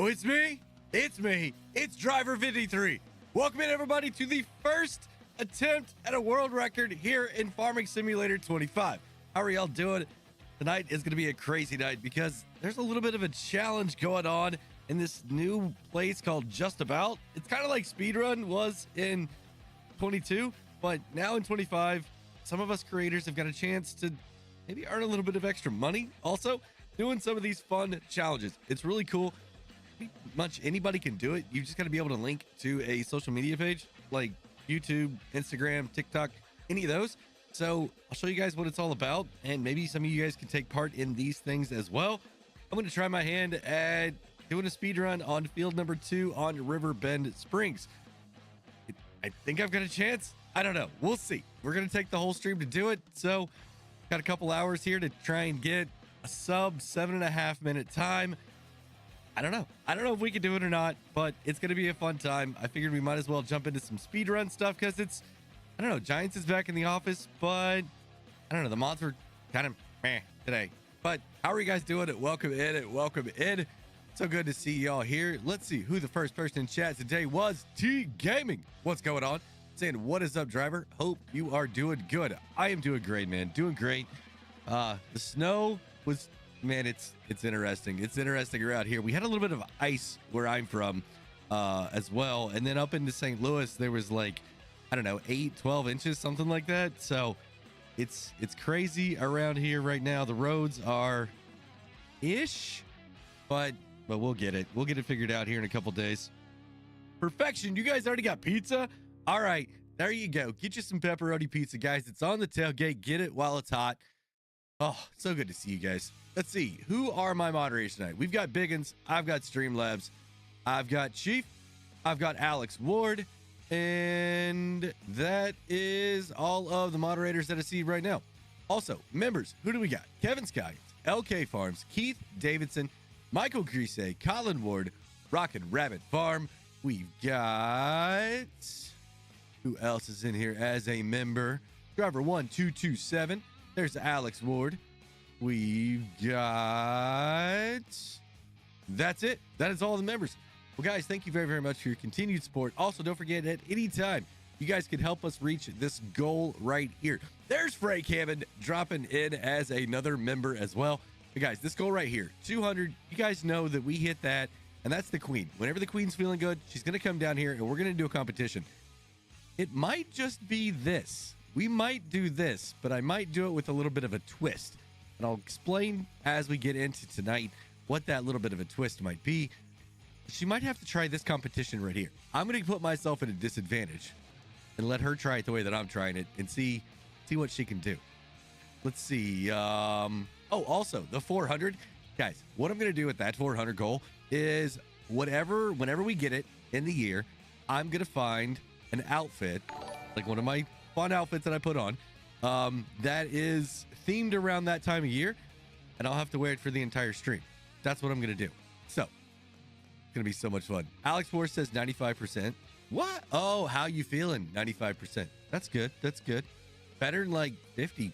Oh, it's me. It's me. It's Driver 53. Welcome in, everybody, to the first attempt at a world record here in Farming Simulator 25. How are y'all doing? Tonight is going to be a crazy night because there's a little bit of a challenge going on in this new place called Just About. It's kind of like Speedrun was in 22, but now in 25, some of us creators have got a chance to maybe earn a little bit of extra money. Also, doing some of these fun challenges. It's really cool. Pretty much anybody can do it. You just got to be able to link to a social media page like YouTube, Instagram, TikTok, any of those. So I'll show you guys what it's all about, and maybe some of you guys can take part in these things as well. I'm going to try my hand at doing a speed run on field number 2 on Riverbend Springs. I think I've got a chance. I don't know. We'll see. We're going to take the whole stream to do it. So got a couple hours here to try and get a sub 7.5 minute time. I don't know if we can do it or not, but it's going to be a fun time. I figured we might as well jump into some speedrun stuff because it's, I don't know, Giants is back in the office, but I don't know, the mods were kind of meh today. But how are you guys doing? Welcome in. So good to see y'all here. Let's see who the first person in chat today was. T Gaming. What's going on? Saying, what is up, driver? Hope you are doing good. I am doing great, man. Doing great. The snow was, man, it's interesting. It's interesting around here. We had a little bit of ice where I'm from as well. And then up into St. Louis, there was like, I don't know, 12 inches, something like that. So it's crazy around here right now. The roads are ish, but we'll get it. We'll get it figured out here in a couple days. Perfection. You guys already got pizza? All right, there you go. Get you some pepperoni pizza, guys. It's on the tailgate. Get it while it's hot. Oh, so good to see you guys. Let's see. Who are my moderators tonight? We've got Biggins. I've got Streamlabs. I've got Chief. I've got Alex Ward. And that is all of the moderators that I see right now. Also, members, who do we got? Kevin Skyans, LK Farms, Keith Davidson, Michael Grise, Colin Ward, Rockin' Rabbit Farm. We've got... who else is in here as a member? Driver 1227. There's Alex Ward. We've got... that's it. That is all the members. Well, guys, thank you very, very much for your continued support. Also, don't forget, at any time, you guys can help us reach this goal right here. There's Frank Hammond dropping in as another member as well. But guys, this goal right here, 200, you guys know that we hit that, and that's the queen. Whenever the queen's feeling good, she's going to come down here, and we're going to do a competition. It might just be this. We might do this, but I might do it with a little bit of a twist. And I'll explain as we get into tonight what that little bit of a twist might be. She might have to try this competition right here. I'm going to put myself at a disadvantage and let her try it the way that I'm trying it and see what she can do. Let's see. Oh, also the 400. Guys, what I'm going to do with that 400 goal is whenever we get it in the year, I'm going to find an outfit, like one of my fun outfits that I put on, that is themed around that time of year, and I'll have to wear it for the entire stream. That's what I'm going to do. So, it's going to be so much fun. Alex Force says 95%. What? Oh, how you feeling? 95%. That's good. That's good. Better than like 55%.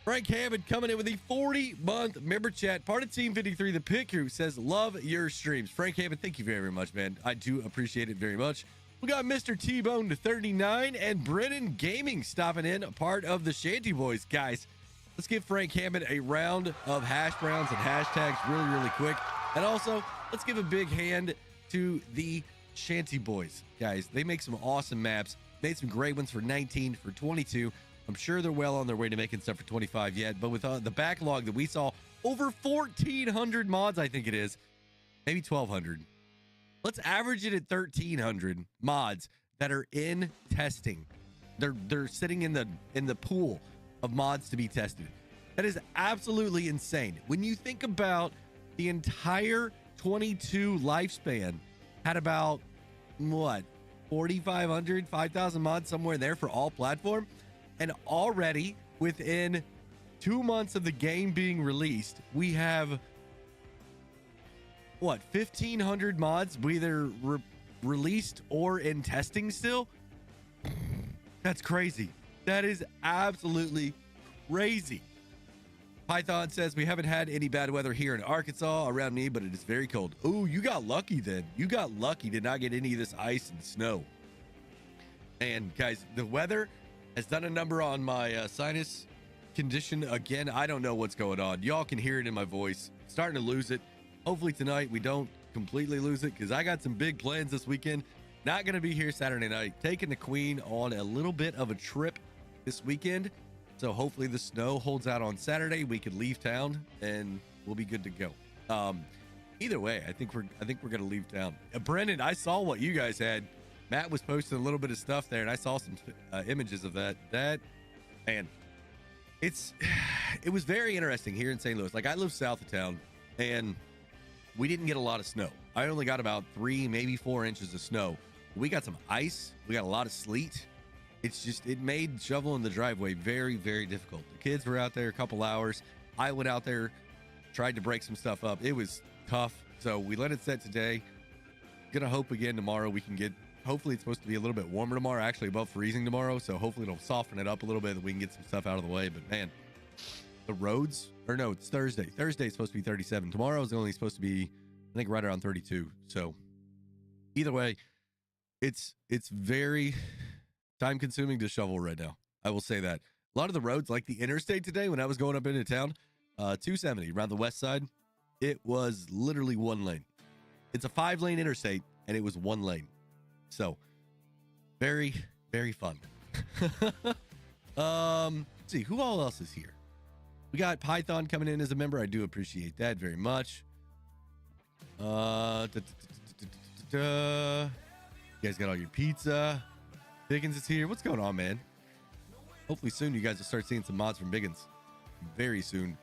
Frank Hammond coming in with a 40-month member chat. Part of Team 53, the Pit Crew, says, love your streams. Frank Hammond, thank you very, very much, man. I do appreciate it very much. We got Mr. T-Bone to 39 and Brennan Gaming stopping in, a part of the Shanty Boys. Guys, let's give Frank Hammond a round of hash browns and hashtags really, really quick. And also, let's give a big hand to the Shanty Boys. Guys, they make some awesome maps. Made some great ones for 19, for 22. I'm sure they're well on their way to making stuff for 25 yet. But with the backlog that we saw, over 1,400 mods, I think it is. Maybe 1,200. Let's average it at 1,300 mods that are in testing. They're sitting in the pool of mods to be tested. That is absolutely insane. When you think about the entire 22 lifespan had about, what, 4,500, 5,000 mods somewhere there for all platform. And already within 2 months of the game being released, we have, what, 1,500 mods either released or in testing still? That's crazy. That is absolutely crazy. Python says we haven't had any bad weather here in Arkansas around me, but it is very cold. Oh, you got lucky then. You got lucky to not get any of this ice and snow. And guys, the weather has done a number on my sinus condition again. I don't know what's going on. Y'all can hear it in my voice. Starting to lose it. Hopefully tonight we don't completely lose it, because I got some big plans this weekend. Not going to be here Saturday night. Taking the Queen on a little bit of a trip this weekend. So hopefully the snow holds out on Saturday. We could leave town and we'll be good to go. Either way, I think we're going to leave town. Brendan, I saw what you guys had. Matt was posting a little bit of stuff there, and I saw some images of that. Man, it was very interesting here in St. Louis. Like, I live south of town, and we didn't get a lot of snow. I only got about 3, maybe 4 inches of snow. We got some ice. We got a lot of sleet. It made shoveling the driveway very, very difficult. The kids were out there a couple hours. I went out there, tried to break some stuff up. It was tough. So we let it set today. Gonna hope again tomorrow we can get, hopefully it's supposed to be a little bit warmer tomorrow, actually above freezing tomorrow. So hopefully it'll soften it up a little bit, that we can get some stuff out of the way. But man, the roads, or no, it's Thursday. Thursday is supposed to be 37. Tomorrow is only supposed to be, I think, right around 32. So either way, it's very time consuming to shovel right now. I will say that. A lot of the roads, like the interstate today, when I was going up into town, 270 around the west side, it was literally 1 lane. It's a 5-lane interstate, and it was 1 lane. So very, very fun. Let's see, who all else is here? We got Python coming in as a member. I do appreciate that very much. You guys got all your pizza. Biggins is here. What's going on, man? Hopefully soon you guys will start seeing some mods from Biggins. Very soon.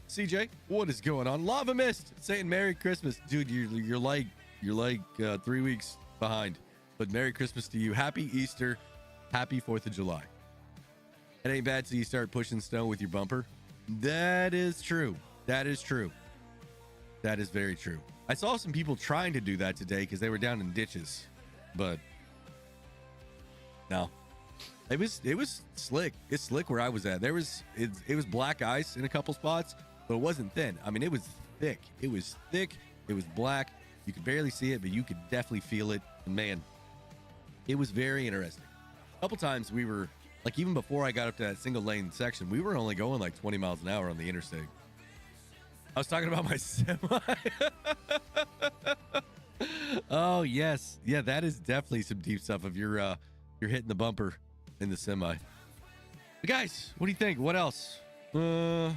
CJ, what is going on? Lava Mist saying Merry Christmas. Dude, you're like 3 weeks behind. But Merry Christmas to you. Happy Easter. Happy 4th of July. It ain't bad till you start pushing snow with your bumper. That is true. That is true. That is very true. I saw some people trying to do that today because they were down in ditches. But no, it was slick. It's slick where I was at. It was black ice in a couple spots, but it wasn't thin. I mean, it was thick. It was thick. It was black. You could barely see it, but you could definitely feel it. And man, it was very interesting. A couple times we were, like, even before I got up to that single lane section, we were only going like 20 miles an hour on the interstate. I was talking about my semi. Oh yes, yeah, that is definitely some deep stuff. If you're hitting the bumper in the semi. But guys, what do you think? What else? No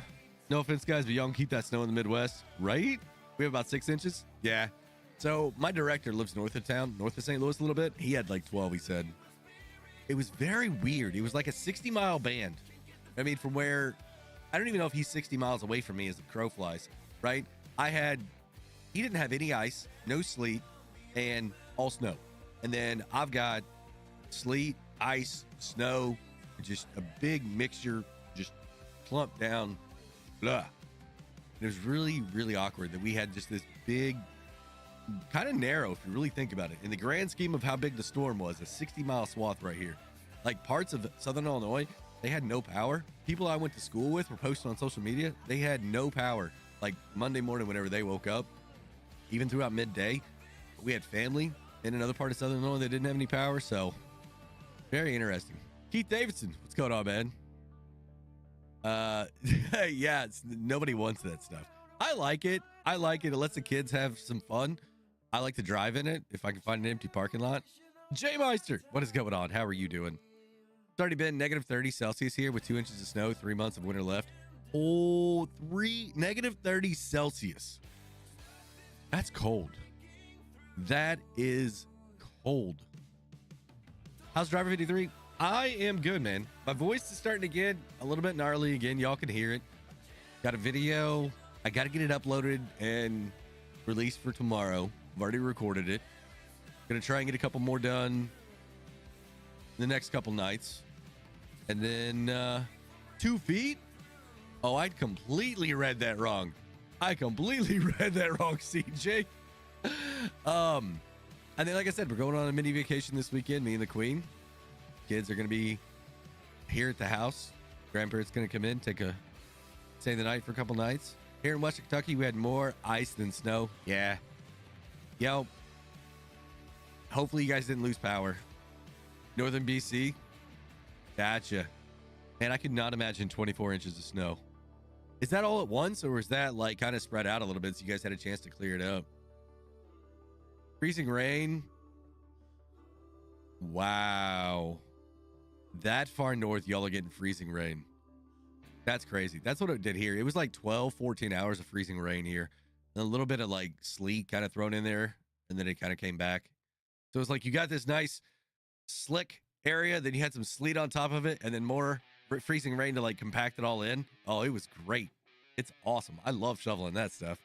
offense, guys, but y'all can keep that snow in the Midwest, right? We have about 6 inches. Yeah. So my director lives north of town, north of St. Louis a little bit. He had like 12. He said it was very weird. It was like a 60-mile band. I mean, from where, I don't even know if he's 60 miles away from me as the crow flies, right? He didn't have any ice, no sleet, and all snow. And then I've got sleet, ice, snow, just a big mixture, just clumped down. Blah. It was really, really awkward that we had just this big, kind of narrow, if you really think about it. In the grand scheme of how big the storm was, a 60-mile swath right here. Like parts of Southern Illinois, they had no power. People I went to school with were posting on social media. They had no power. Like Monday morning, whenever they woke up, even throughout midday, we had family in another part of Southern Illinois that didn't have any power. So very interesting. Keith Davidson, what's going on, man? Yeah, nobody wants that stuff. I like it. It lets the kids have some fun. I like to drive in it if I can find an empty parking lot. Jay Meister, what is going on? How are you doing? It's already been negative 30 Celsius here with 2 inches of snow, 3 months of winter left. Oh, negative 30 Celsius. That's cold. That is cold. How's Driver 53? I am good, man. My voice is starting to get a little bit gnarly again. Y'all can hear it. Got a video. I got to get it uploaded and released for tomorrow. I've already recorded it. Gonna try and get a couple more done the next couple nights. And then 2 feet. Oh, I completely read that wrong. CJ. And then, like I said, we're going on a mini vacation this weekend, me and the Queen. Kids are going to be here at the house. Grandparents going to come in, take stay the night for a couple nights. Here in Western Kentucky, we had more ice than snow. Yeah. Yo, hopefully you guys didn't lose power. Northern BC, gotcha. And I could not imagine 24 inches of snow. Is that all at once, or was that like kind of spread out a little bit so you guys had a chance to clear it up? Freezing rain. Wow. That far north, y'all are getting freezing rain. That's crazy. That's what it did here. It was like 12, 14 hours of freezing rain here. And a little bit of like sleet kind of thrown in there. And then it kind of came back. So it's like you got this nice slick area. Then you had some sleet on top of it. And then more freezing rain to like compact it all in. Oh, it was great. It's awesome. I love shoveling that stuff.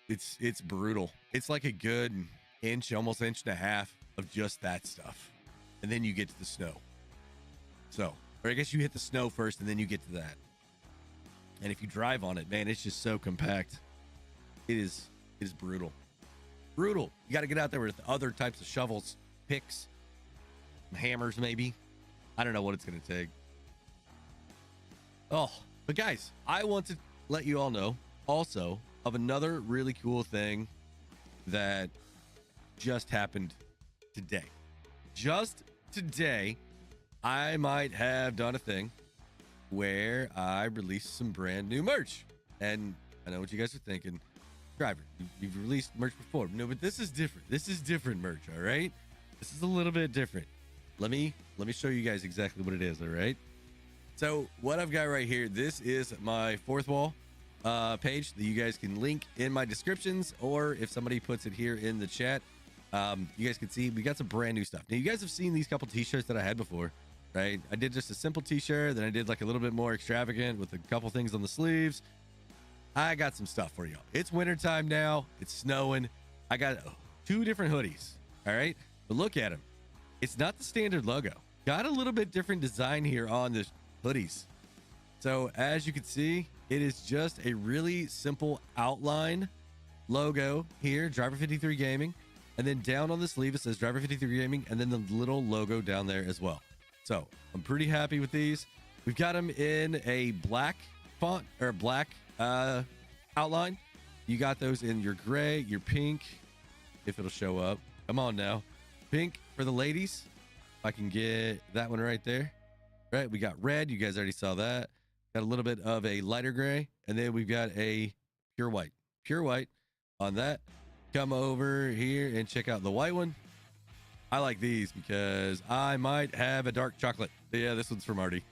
It's brutal. It's like a good inch, almost inch and a half of just that stuff. And then you get to the snow. So, or I guess you hit the snow first and then you get to that. And if you drive on it, man, it's just so compact. It is brutal. Brutal. You got to get out there with other types of shovels, picks, hammers maybe. I don't know what it's going to take. Oh, but guys, I want to let you all know also of another really cool thing that just happened today. Just today, I might have done a thing where I released some brand new merch. And I know what you guys are thinking. Driver, you've released merch before. No, but this is different. This is different merch, all right? This is a little bit different. Let me show you guys exactly what it is, all right? So what I've got right here, this is my fourth wall page that you guys can link in my descriptions, or if somebody puts it here in the chat, you guys can see we got some brand new stuff. Now, you guys have seen these couple t-shirts that I had before, right? I did just a simple t-shirt, then I did like a little bit more extravagant with a couple things on the sleeves. I got some stuff for y'all. It's wintertime now. It's snowing. I got 2 different hoodies, all right? But look at them. It's not the standard logo. Got a little bit different design here on the hoodies. So as you can see, it is just a really simple outline logo here, Driver 53 Gaming. And then down on the sleeve, it says Driver 53 Gaming, and then the little logo down there as well. So I'm pretty happy with these. We've got them in a black font, or black outline. You got those in your gray, your pink, if it'll show up. Come on now. Pink for the ladies. If I can get that one right there. Right, we got red. You guys already saw that. Got a little bit of a lighter gray, and then we've got a pure white. Pure white on that. Come over here and check out the white one. I like these because I might have a dark chocolate. Yeah, this one's from Artie.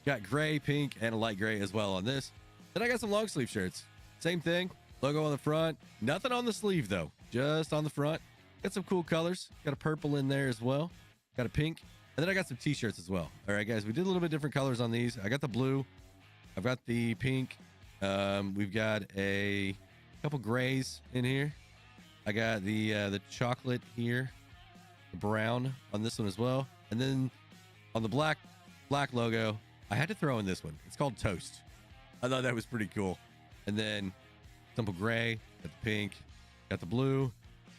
Got gray, pink, and a light gray as well on this. Then I got some long sleeve shirts. Same thing. Logo on the front. Nothing on the sleeve, though. Just on the front. Got some cool colors. Got a purple in there as well. Got a pink. And then I got some t-shirts as well. All right, guys. We did a little bit different colors on these. I got the blue. I've got the pink. We've got a couple grays in here. I got the chocolate here. The brown on this one as well. And then on the black logo, I had to throw in this one. It's called Toast. I thought that was pretty cool. And then simple gray, got the pink, got the blue,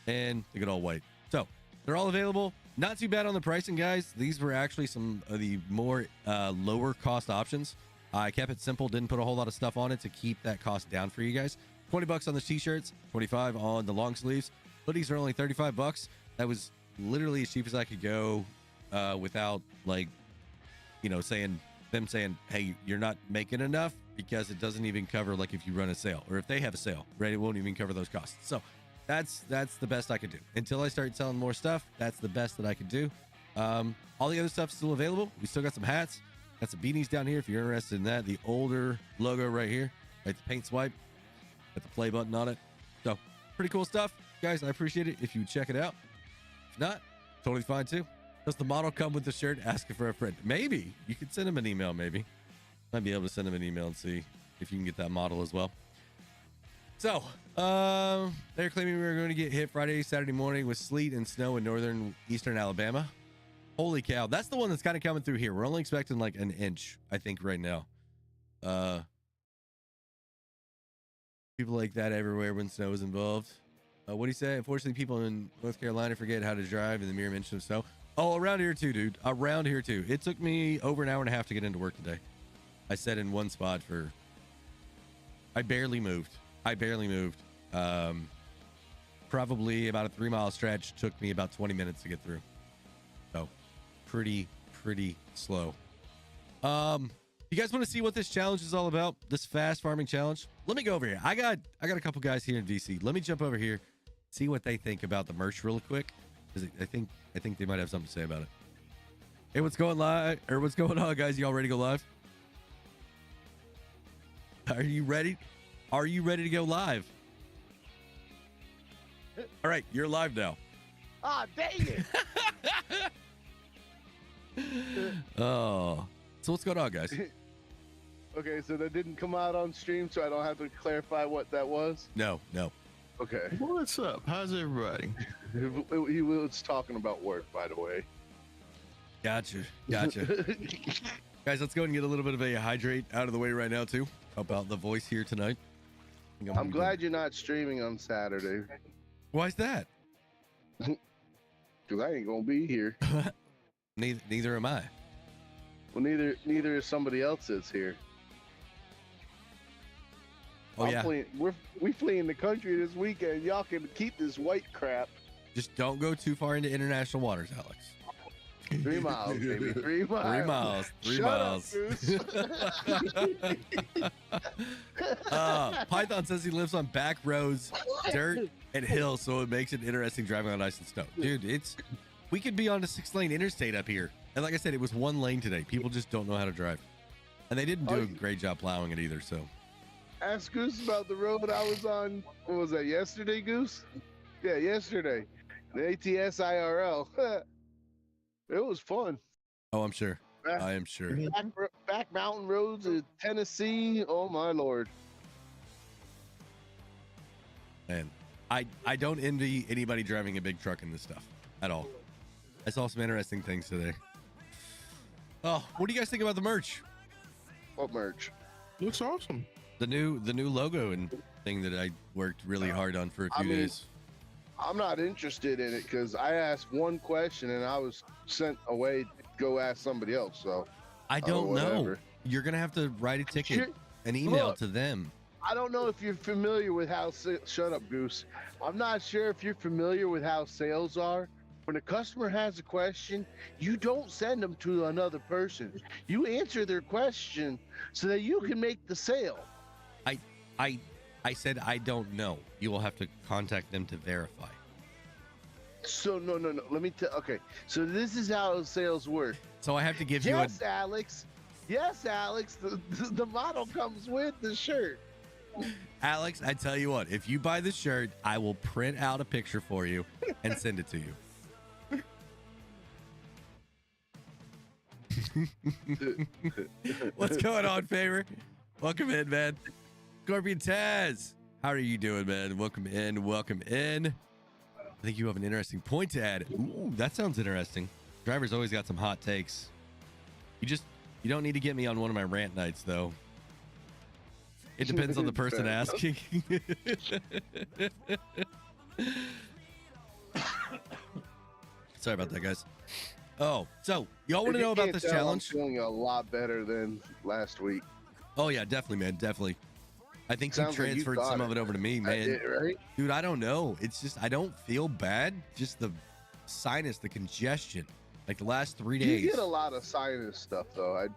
and the good old white. So they're all available. Not too bad on the pricing, guys. These were actually some of the more lower cost options. I kept it simple, didn't put a whole lot of stuff on it to keep that cost down for you guys. 20 bucks on the t-shirts, 25 on the long sleeves. Hoodies are only 35 bucks. That was literally as cheap as I could go without like, you know, saying, hey, you're not making enough, because it doesn't even cover like if you run a sale or if they have a sale, right? It won't even cover those costs. So that's the best I could do until I start selling more stuff. That's the best that I could do. All the other stuff's still available. We still got some hats, got some beanies down here if you're interested in that. The older logo right here, right? The paint swipe, got the play button on it. So pretty cool stuff, guys. I appreciate it if you check it out. If not, totally fine too. Does the model come with the shirt? Asking for a friend. Maybe you could send him an email. Maybe might be able to send him an email and see if you can get that model as well. So they're claiming we were going to get hit Friday, Saturday morning with sleet and snow in northern eastern Alabama. Holy cow. That's the one that's kind of coming through here. We're only expecting like an inch, I think, right now. People like that everywhere when snow is involved. What do you say? Unfortunately, people in North Carolina forget how to drive in the mere mention of snow. Oh, around here too, dude. Around here too. It took me over an hour and a half to get into work today. I sat in one spot for. I barely moved. Probably about a 3-mile stretch. Took me about 20 minutes to get through. So, pretty slow. You guys want to see what this challenge is all about? This fast farming challenge? Let me go over here. I got a couple guys here in VC. Let me jump over here, see what they think about the merch real quick, because I think they might have something to say about it. Hey, what's going on, guys? Y'all ready to go live? Are you ready? Are you ready to go live? All right, you're live now. Ah, dang it! Oh, so what's going on, guys? Okay, so that didn't come out on stream, so I don't have to clarify what that was? No. Okay. What's up? How's everybody? He was talking about work, by the way. Gotcha. Guys, let's go and get a little bit of a hydrate out of the way right now, too. Help out the voice here tonight. I'm glad you're not streaming on Saturday. Why is that? Because I ain't going to be here. Neither am I. Well, neither is somebody else is here. Oh, yeah. We fleeing the country this weekend. Y'all can keep this white crap. Just don't go too far into international waters, Alex. 3 miles, baby. 3 miles. 3 Shut miles. Up, Goose. Python says he lives on back roads, dirt, and hills, so it makes it interesting driving on ice and snow. Dude, we could be on a 6-lane interstate up here. And like I said, it was 1 lane today. People just don't know how to drive. And they didn't do a great job plowing it either, so. Ask Goose about the road I was on. What was that, yesterday, Goose? Yeah, yesterday. The ATS IRL. It was fun. Oh, I'm sure. I am sure. Back mountain roads in Tennessee. Oh, my Lord. Man, I don't envy anybody driving a big truck in this stuff at all. I saw some interesting things today. Oh, what do you guys think about the merch? What merch? Looks awesome. The new logo and thing that I worked really hard on for a few days. I'm not interested in it because I asked one question and I was sent away to go ask somebody else. So I don't know. You're gonna have to write a ticket, an email to them. I don't know if you're familiar with how. Shut up, Goose. I'm not sure if you're familiar with how sales are. When a customer has a question, you don't send them to another person. You answer their question so that you can make the sale. I said I don't know. You will have to contact them to verify. So no. Let me tell. Okay, so this is how sales work. So I have to give you Yes, Alex. The model comes with the shirt. Alex, I tell you what, if you buy the shirt, I will print out a picture for you and send it to you. What's going on, Favor? Welcome in, man. Scorpion Taz, how are you doing, man? Welcome in. I think you have an interesting point to add. Ooh, that sounds interesting. Driver's always got some hot takes. You don't need to get me on one of my rant nights, though. It depends on the person asking. Sorry about that, guys. Oh, so y'all want to know about this challenge? I'm feeling a lot better than last week. Oh yeah, definitely, man, definitely. I think you transferred some of it over to me, man. I did, right? Dude, I don't know. It's just I don't feel bad. Just the sinus, the congestion, like the last 3 days. You get a lot of sinus stuff, though. I've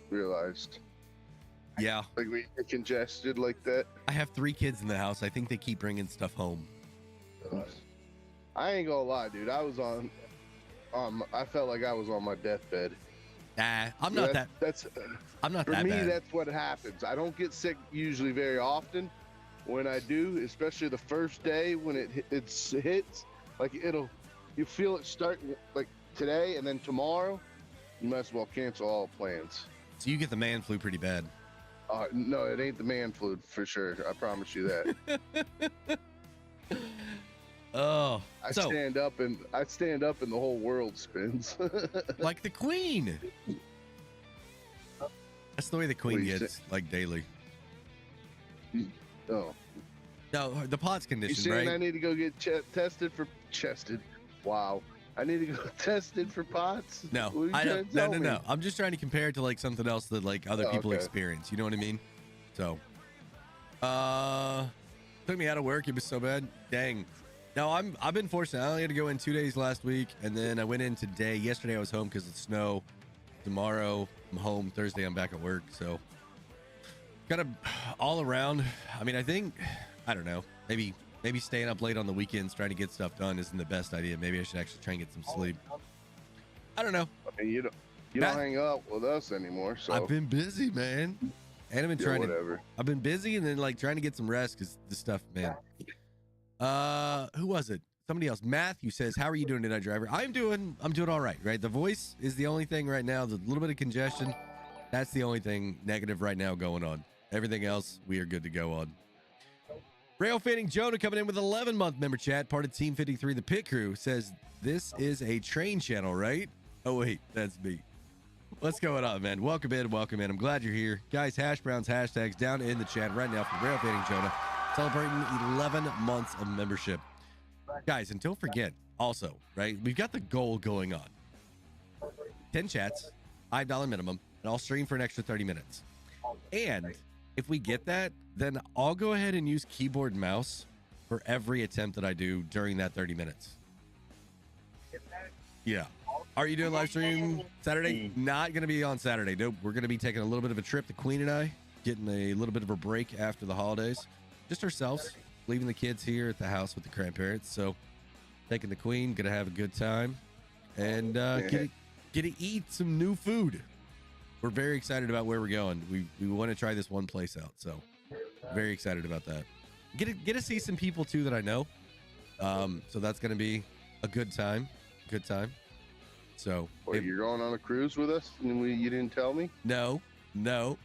realized. Yeah. Like we get congested like that. I have 3 kids in the house. I think they keep bringing stuff home. I ain't gonna lie, dude. I was I felt like I was on my deathbed. Nah, I'm not that. I'm not that bad. For me, that's what happens. I don't get sick usually very often. When I do, especially the first day when it hits, like you feel it starting like today, and then tomorrow, you might as well cancel all plans. So you get the man flu pretty bad. No, it ain't the man flu for sure. I promise you that. Oh, I stand up and the whole world spins. Like the Queen. That's the way the Queen gets, like daily. Oh. No, the pot's conditioned, You saying right? I need to go get tested for chested? Wow. I need to go test it for pots. No, What are you I trying don't. to No, tell no, me? no. I'm just trying to compare it to like something else that like other Oh, people okay. experience. You know what I mean? So, took me out of work. It was so bad. Dang. No, I've been fortunate. I only had to go in 2 days last week, and then I went in today. Yesterday I was home because of snow. Tomorrow I'm home. Thursday I'm back at work. So, kind of all around. I mean, I don't know. Maybe staying up late on the weekends trying to get stuff done isn't the best idea. Maybe I should actually try and get some sleep. I don't know. I mean, you don't hang out with us anymore, so I've been busy, man. And I've been yeah, trying whatever. I've been busy and then like trying to get some rest because the stuff, man. Who was it? Somebody else. Matthew says, "How are you doing tonight, driver?" I'm doing all right. Right. The voice is the only thing right now. The little bit of congestion. That's the only thing negative right now going on. Everything else, we are good to go on. Rail Fanning Jonah coming in with 11-month member chat, part of Team 53, the pit crew, says, "This is a train channel, right?" Oh, wait, that's me. What's going on, man? Welcome in, welcome in. I'm glad you're here. Guys, Hash Browns hashtags down in the chat right now for Rail Fanning Jonah, celebrating 11 months of membership. Guys, and don't forget, also, right, we've got the goal going on. 10 chats, $5 minimum, and I'll stream for an extra 30 minutes. And if we get that, then I'll go ahead and use keyboard and mouse for every attempt that I do during that 30 minutes. Yeah. Are you doing live stream Saturday? Not going to be on Saturday. Nope. We're going to be taking a little bit of a trip, the Queen and I, getting a little bit of a break after the holidays. Just ourselves, leaving the kids here at the house with the grandparents. So taking the Queen, going to have a good time, and get to eat some new food. We're very excited about where we're going. We want to try this one place out, so very excited about that. Get to see some people too that I know. So that's going to be a good time. Good time. So Wait, you're going on a cruise with us and you didn't tell me? No. No,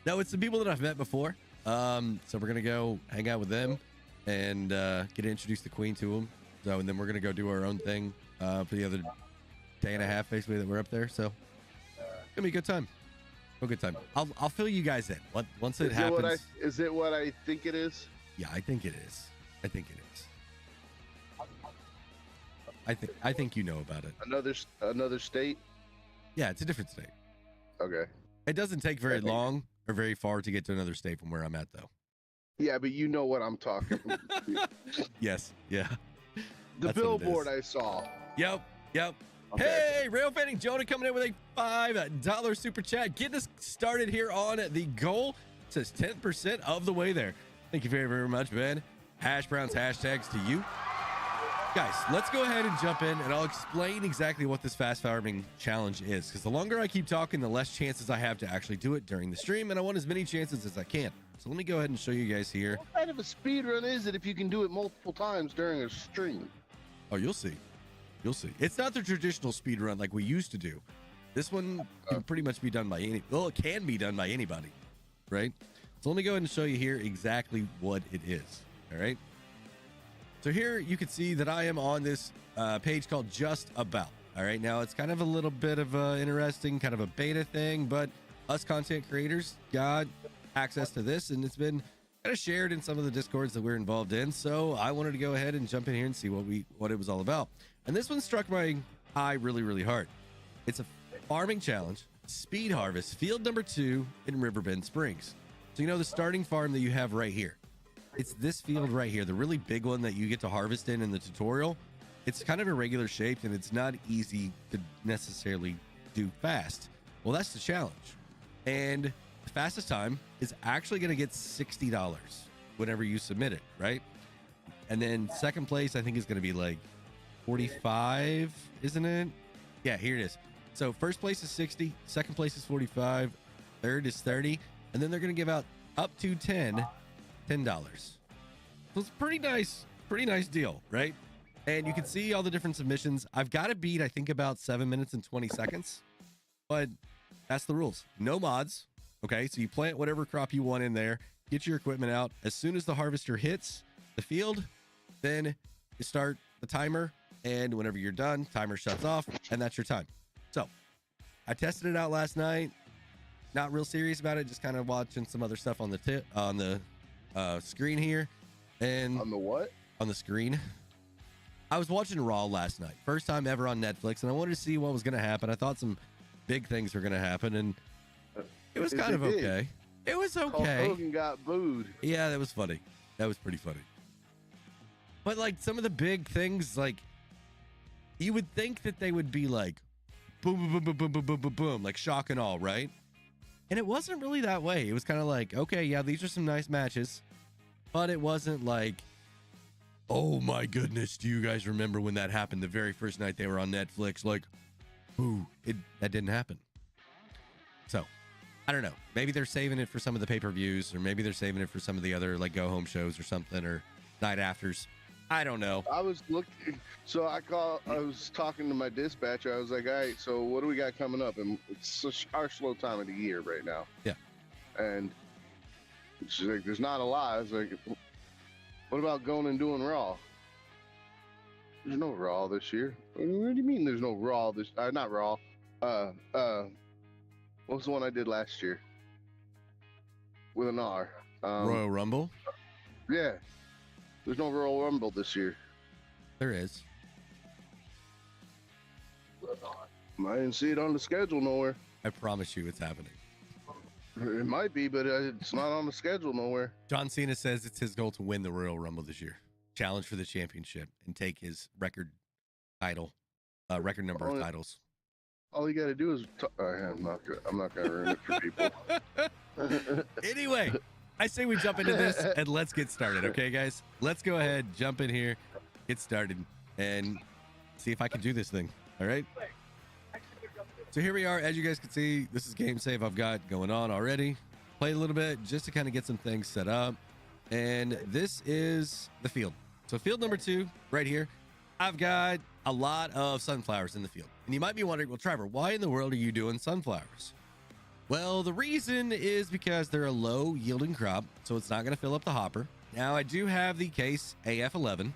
it's the people that I've met before. So we're going to go hang out with them and get to introduce the Queen to them. So, and then we're going to go do our own thing for the other day and a half basically that we're up there. So it's gonna be a good time. A good time. I'll fill you guys in once it happens. Is it what I think it is? Yeah, I think it is. I think it is. I think you know about it. Another state? Yeah, it's a different state. Okay. It doesn't take very long or very far to get to another state from where I'm at, though. Yeah, but you know what I'm talking about. Yes. Yeah. The That's what it billboard is. I saw. Yep. Okay. Hey, Rail Fanning Jonah coming in with a $5 super chat. Getting us started here on the goal. It says 10% of the way there. Thank you very, very much, man. Hash Browns hashtags to you. Guys, let's go ahead and jump in, and I'll explain exactly what this fast farming challenge is, because the longer I keep talking, the less chances I have to actually do it during the stream, and I want as many chances as I can. So let me go ahead and show you guys here. What kind of a speed run is it if you can do it multiple times during a stream? Oh, you'll see. You'll see. It's not the traditional speed run like we used to do. This one can pretty much be done by it can be done by anybody, right? So let me go ahead and show you here exactly what it is. All right. So here you can see that I am on this page called Just About. All right. Now it's kind of a little bit of a interesting kind of a beta thing, but us content creators got access to this, and it's been kind of shared in some of the discords that we're involved in. So I wanted to go ahead and jump in here and see what it was all about. And this one struck my eye really, really hard. It's a farming challenge, speed harvest, field number 2 in Riverbend Springs. So you know the starting farm that you have right here. It's this field right here, the really big one that you get to harvest in the tutorial. It's kind of irregular shaped, and it's not easy to necessarily do fast. Well, that's the challenge. And the fastest time is actually going to get $60 whenever you submit it, right? And then second place, I think, is going to be like 45, isn't it? Yeah, here it is. So first place is 60, second place is 45, third is 30, and then they're going to give out up to $10. So it's pretty nice deal, right? And you can see all the different submissions. I've got to beat, I think, about 7 minutes and 20 seconds, but that's the rules. No mods. Okay, so you plant whatever crop you want in there, get your equipment out. As soon as the harvester hits the field, then you start the timer, and whenever you're done, timer shuts off, and that's your time. So I tested it out last night. Not real serious about it, just kind of watching some other stuff on the screen here. And On the what? on the screen. I was watching Raw last night, first time ever on Netflix, and I wanted to see what was going to happen. I thought some big things were going to happen, and it was kind of okay. It was okay. Hulk Hogan got booed. Yeah, that was funny. That was pretty funny. But like some of the big things, like you would think that they would be like boom, boom, boom, boom, boom, boom, boom, boom, like shock and all, right? And it wasn't really that way. It was kind of like, okay, yeah, these are some nice matches, but it wasn't like, oh my goodness, do you guys remember when that happened the very first night they were on Netflix? Like, ooh, that didn't happen. So, I don't know. Maybe they're saving it for some of the pay-per-views, or maybe they're saving it for some of the other like go-home shows or something, or night afters. I don't know. I was looking, so I was talking to my dispatcher. I was like, all right, so what do we got coming up? And it's our slow time of the year right now. Yeah. And she's like, there's not a lot. I was like, what about going and doing Raw? There's no Raw this year. What do you mean there's no Raw this? Not Raw. What was the one I did last year? With an R. Royal Rumble? Yeah. There's no Royal Rumble this year. There is. I didn't see it on the schedule nowhere. I promise you it's happening. It might be, but it's not on the schedule nowhere. John Cena says it's his goal to win the Royal Rumble this year. Challenge for the championship and take his record title, record number of titles. All you got to do is... I'm not going to ruin it for people. Anyway, I say we jump into this and let's get started, okay, guys? Let's go ahead, jump in here, get started, and see if I can do this thing, all right? So here we are. As you guys can see, this is game save I've got going on already. Played a little bit just to kind of get some things set up. And this is the field. So field number 2 right here. I've got a lot of sunflowers in the field. And you might be wondering, well, Trevor, why in the world are you doing sunflowers? Well, the reason is because they're a low yielding crop, so it's not going to fill up the hopper. Now, I do have the case AF11.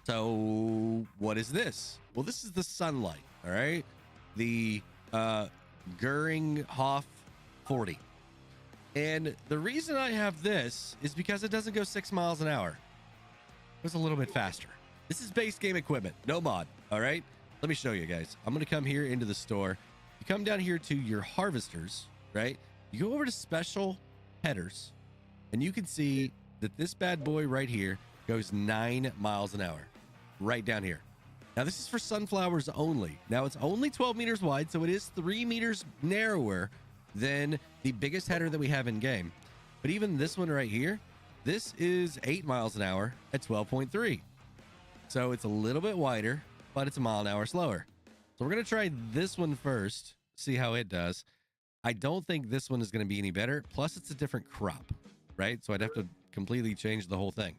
So what is this? Well, this is the sunlight, all right? The Goering-Hoff 40. And the reason I have this is because it doesn't go 6 miles an hour. It goes a little bit faster. This is base game equipment, no mod, all right? Let me show you guys. I'm going to come here into the store. You come down here to your harvesters, right? You go over to special headers, and you can see that this bad boy right here goes 9 miles an hour, right down here. Now, this is for sunflowers only. Now, it's only 12 meters wide, so it is 3 meters narrower than the biggest header that we have in game. But even this one right here, this is 8 miles an hour at 12.3. So it's a little bit wider, but it's a mile an hour slower. So we're going to try this one first, see how it does. I don't think this one is going to be any better. Plus, it's a different crop, right? So I'd have to completely change the whole thing.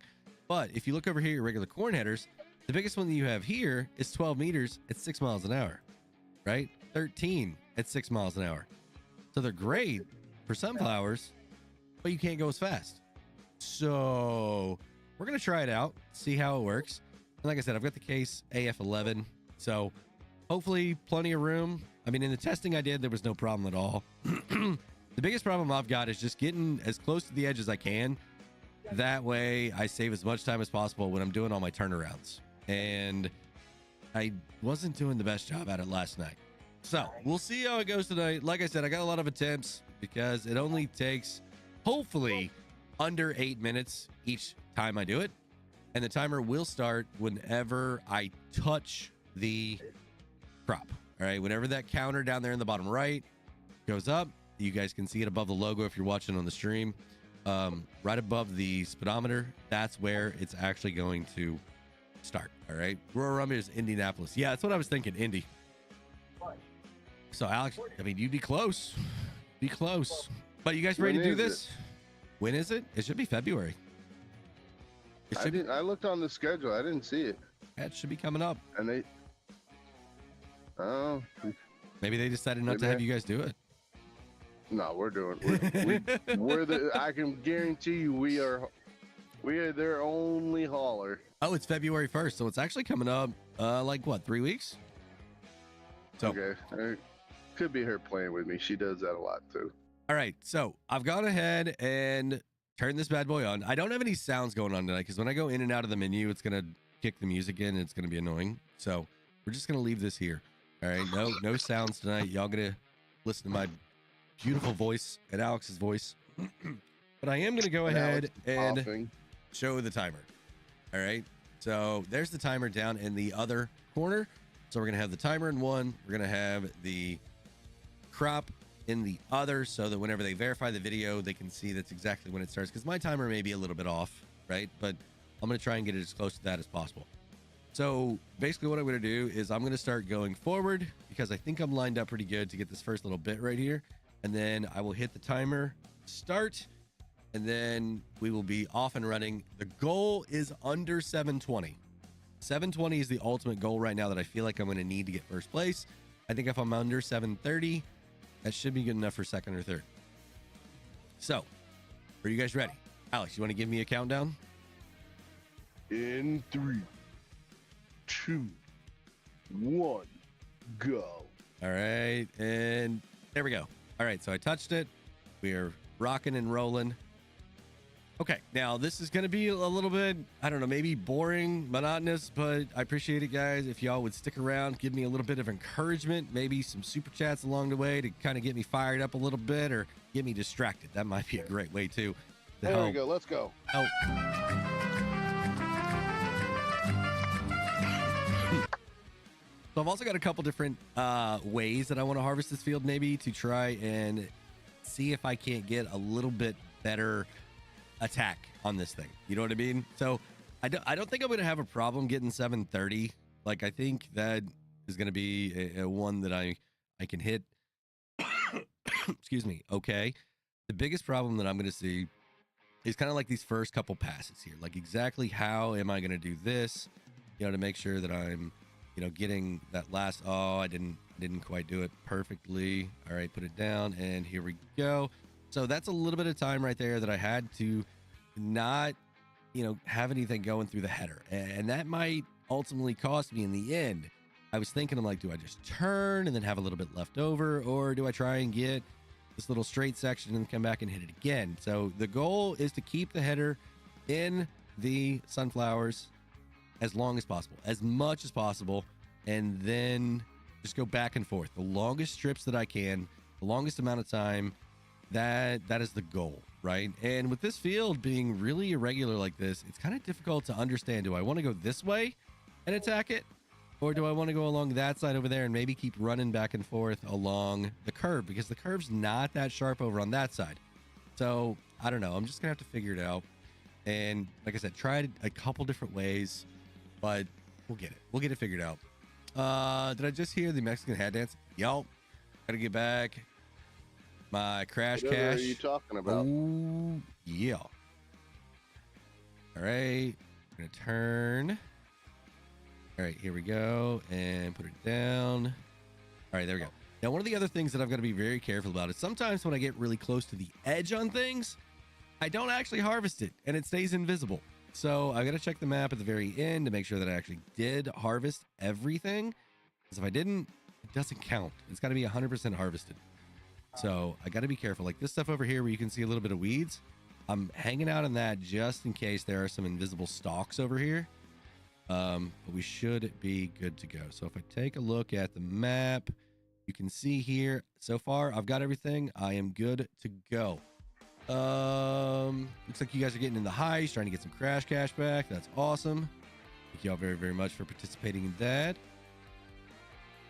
But if you look over here, your regular corn headers, the biggest one that you have here is 12 meters at 6 miles an hour, right? 13 at 6 miles an hour. So they're great for sunflowers, but you can't go as fast. So we're going to try it out, see how it works. And like I said, I've got the case AF11. So hopefully plenty of room. I mean, in the testing I did, there was no problem at all. The biggest problem I've got is just getting as close to the edge as I can. That way I save as much time as possible when I'm doing all my turnarounds. And I wasn't doing the best job at it last night. So we'll see how it goes tonight. Like I said, I got a lot of attempts because it only takes hopefully under 8 minutes each time I do it. And the timer will start whenever I touch the crop. All right. Whenever that counter down there in the bottom right goes up, you guys can see it above the logo if you're watching on the stream. Right above the speedometer, that's where it's actually going to start. All right. Royal Rumble is Indianapolis. Yeah, that's what I was thinking. Indy. So Alex, I mean, you'd be close. Be close. But you guys ready to do this? When is it? It should be February. I looked on the schedule. I didn't see it. That should be coming up. And maybe they decided not to have you guys do it. No, we're doing. I can guarantee you, we are their only hauler. Oh, it's February 1st, so it's actually coming up. Like what, 3 weeks? So okay, could be her playing with me. She does that a lot too. All right, so I've gone ahead and turned this bad boy on. I don't have any sounds going on tonight because when I go in and out of the menu, it's gonna kick the music in, it's going to be annoying. So we're just going to leave this here. All right. No sounds tonight. Y'all going to listen to my beautiful voice and Alex's voice. But I am going to go ahead and show the timer. All right. So there's the timer down in the other corner. So we're going to have the timer in one. We're going to have the crop in the other, so that whenever they verify the video, they can see that's exactly when it starts. Because my timer may be a little bit off, right? But I'm going to try and get it as close to that as possible. So basically what I'm going to do is I'm going to start going forward, because I think I'm lined up pretty good to get this first little bit right here. And then I will hit the timer start, and then we will be off and running. The goal is under 720. 720 is the ultimate goal right now that I feel like I'm going to need to get first place. I think if I'm under 730, that should be good enough for second or third. So, are you guys ready? Alex, you want to give me a countdown? In 3, 2, 1, go. All right, and there we go. All right, so I touched it. We are rocking and rolling. Okay, now this is going to be a little bit, I don't know, maybe boring, monotonous, but I appreciate it, guys. If y'all would stick around, give me a little bit of encouragement, maybe some super chats along the way to kind of get me fired up a little bit or get me distracted. That might be a great way too. There we go. Let's go. Help. So I've also got a couple different ways that I want to harvest this field, maybe to try and see if I can't get a little bit better attack on this thing. You know what I mean? So I don't think I'm going to have a problem getting 730. Like, I think that is going to be a one that I can hit. Excuse me. Okay. The biggest problem that I'm going to see is kind of like these first couple passes here. Like, exactly how am I going to do this, you know, to make sure that I'm, you know, getting that last, oh, I didn't quite do it perfectly. All right, put it down, and here we go. So that's a little bit of time right there that I had to not, you know, have anything going through the header. And that might ultimately cost me in the end. I was thinking, I'm like, do I just turn and then have a little bit left over? Or do I try and get this little straight section and come back and hit it again? So the goal is to keep the header in the sunflowers as long as possible, as much as possible, and then just go back and forth. The longest strips that I can, the longest amount of time, that is the goal, right? And with this field being really irregular like this, it's kind of difficult to understand. Do I want to go this way and attack it? Or do I want to go along that side over there and maybe keep running back and forth along the curve? Because the curve's not that sharp over on that side. So, I don't know. I'm just going to have to figure it out. And like I said, tried a couple different ways, but we'll get it. We'll get it figured out. Did I just hear the Mexican hat dance? Y'all, gotta get back my crash Whatever cash. are you talking about? Oh, yeah. All right. I'm gonna turn. All right, here we go. And put it down. All right, there we go. Now, one of the other things that I've got to be very careful about is sometimes when I get really close to the edge on things, I don't actually harvest it and it stays invisible. So I got to check the map at the very end to make sure that I actually did harvest everything. Because if I didn't, it doesn't count. It's got to be 100% harvested. So I got to be careful. Like this stuff over here where you can see a little bit of weeds, I'm hanging out on that just in case there are some invisible stalks over here. But we should be good to go. So if I take a look at the map, you can see here, so far I've got everything. I am good to go. Looks like you guys are getting in the highs, trying to get some crash cash back. That's awesome. Thank you all very, very much for participating in that.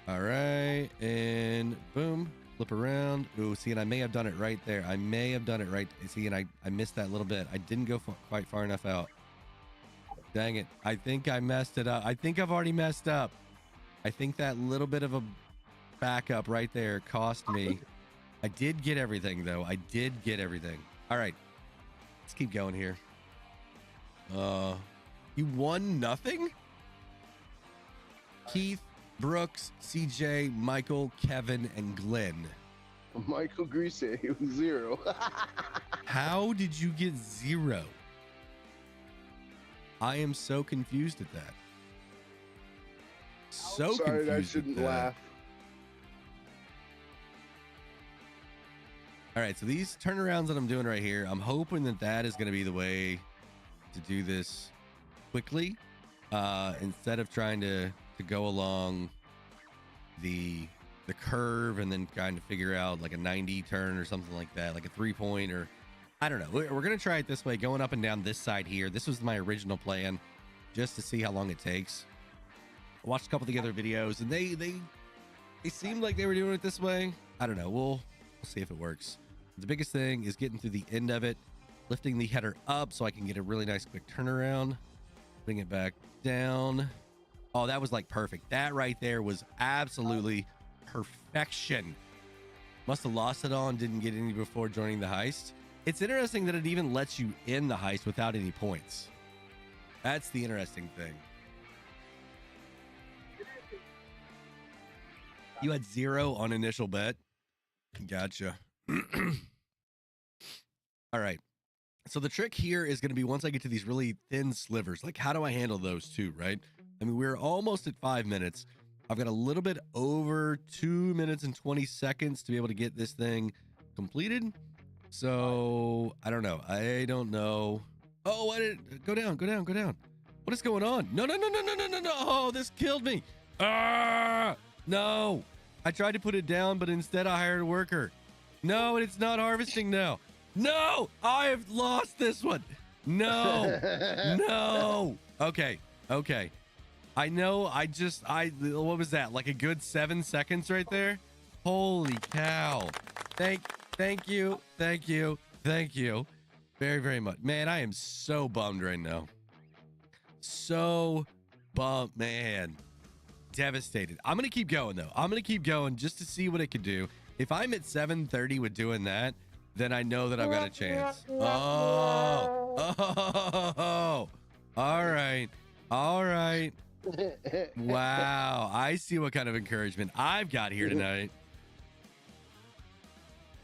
All right, and boom, flip around. Ooh, see, and I may have done it right there. I may have done it right. See, and I missed that little bit. I didn't go quite far enough out. Dang it. I think I messed it up. I think I've already messed up. I think that little bit of a backup right there cost me. I did get everything, though. I did get everything. All right. Let's keep going here. You won nothing? Keith, Brooks, CJ, Michael, Kevin, and Glenn. Michael Grease, it was 0. How did you get 0? I am so confused at that. So Sorry, confused. I shouldn't laugh. All right, so these turnarounds that I'm doing right here, I'm hoping that that is going to be the way to do this quickly. instead of trying to go along the curve and then kind of figure out like a 90 turn or something like that, like a 3-point, or I don't know. We're gonna try it this way, going up and down this side here. This was my original plan, just to see how long it takes. I watched a couple of the other videos, and they seemed like they were doing it this way. I don't know. We'll see if it works. The biggest thing is getting through the end of it, lifting the header up so I can get a really nice quick turnaround, bring it back down. Oh, that was like perfect. That right there was absolutely perfection. Must have lost it all and didn't get any before joining the heist. It's interesting that it even lets you in the heist without any points. That's the interesting thing. You had 0 on initial bet. Gotcha. All right. So the trick here is going to be, once I get to these really thin slivers, like how do I handle those two, right? I mean, we're almost at 5 minutes. I've got a little bit over 2 minutes and 20 seconds to be able to get this thing completed. So I don't know. I don't know. Oh, I didn't go down. What is going on? No. Oh, this killed me. No. I tried to put it down, but instead I hired a worker. No, it's not harvesting now. No, I have lost this one. No. Okay. I know. What was that? Like a good 7 seconds right there. Holy cow. Thank you. Very, very much. Man, I am so bummed right now. So bummed, man. Devastated. I'm going to keep going, though. I'm going to keep going just to see what it could do. If I'm at 7:30 with doing that, then I know that I've got a chance. Oh. All right. Wow. I see what kind of encouragement I've got here tonight.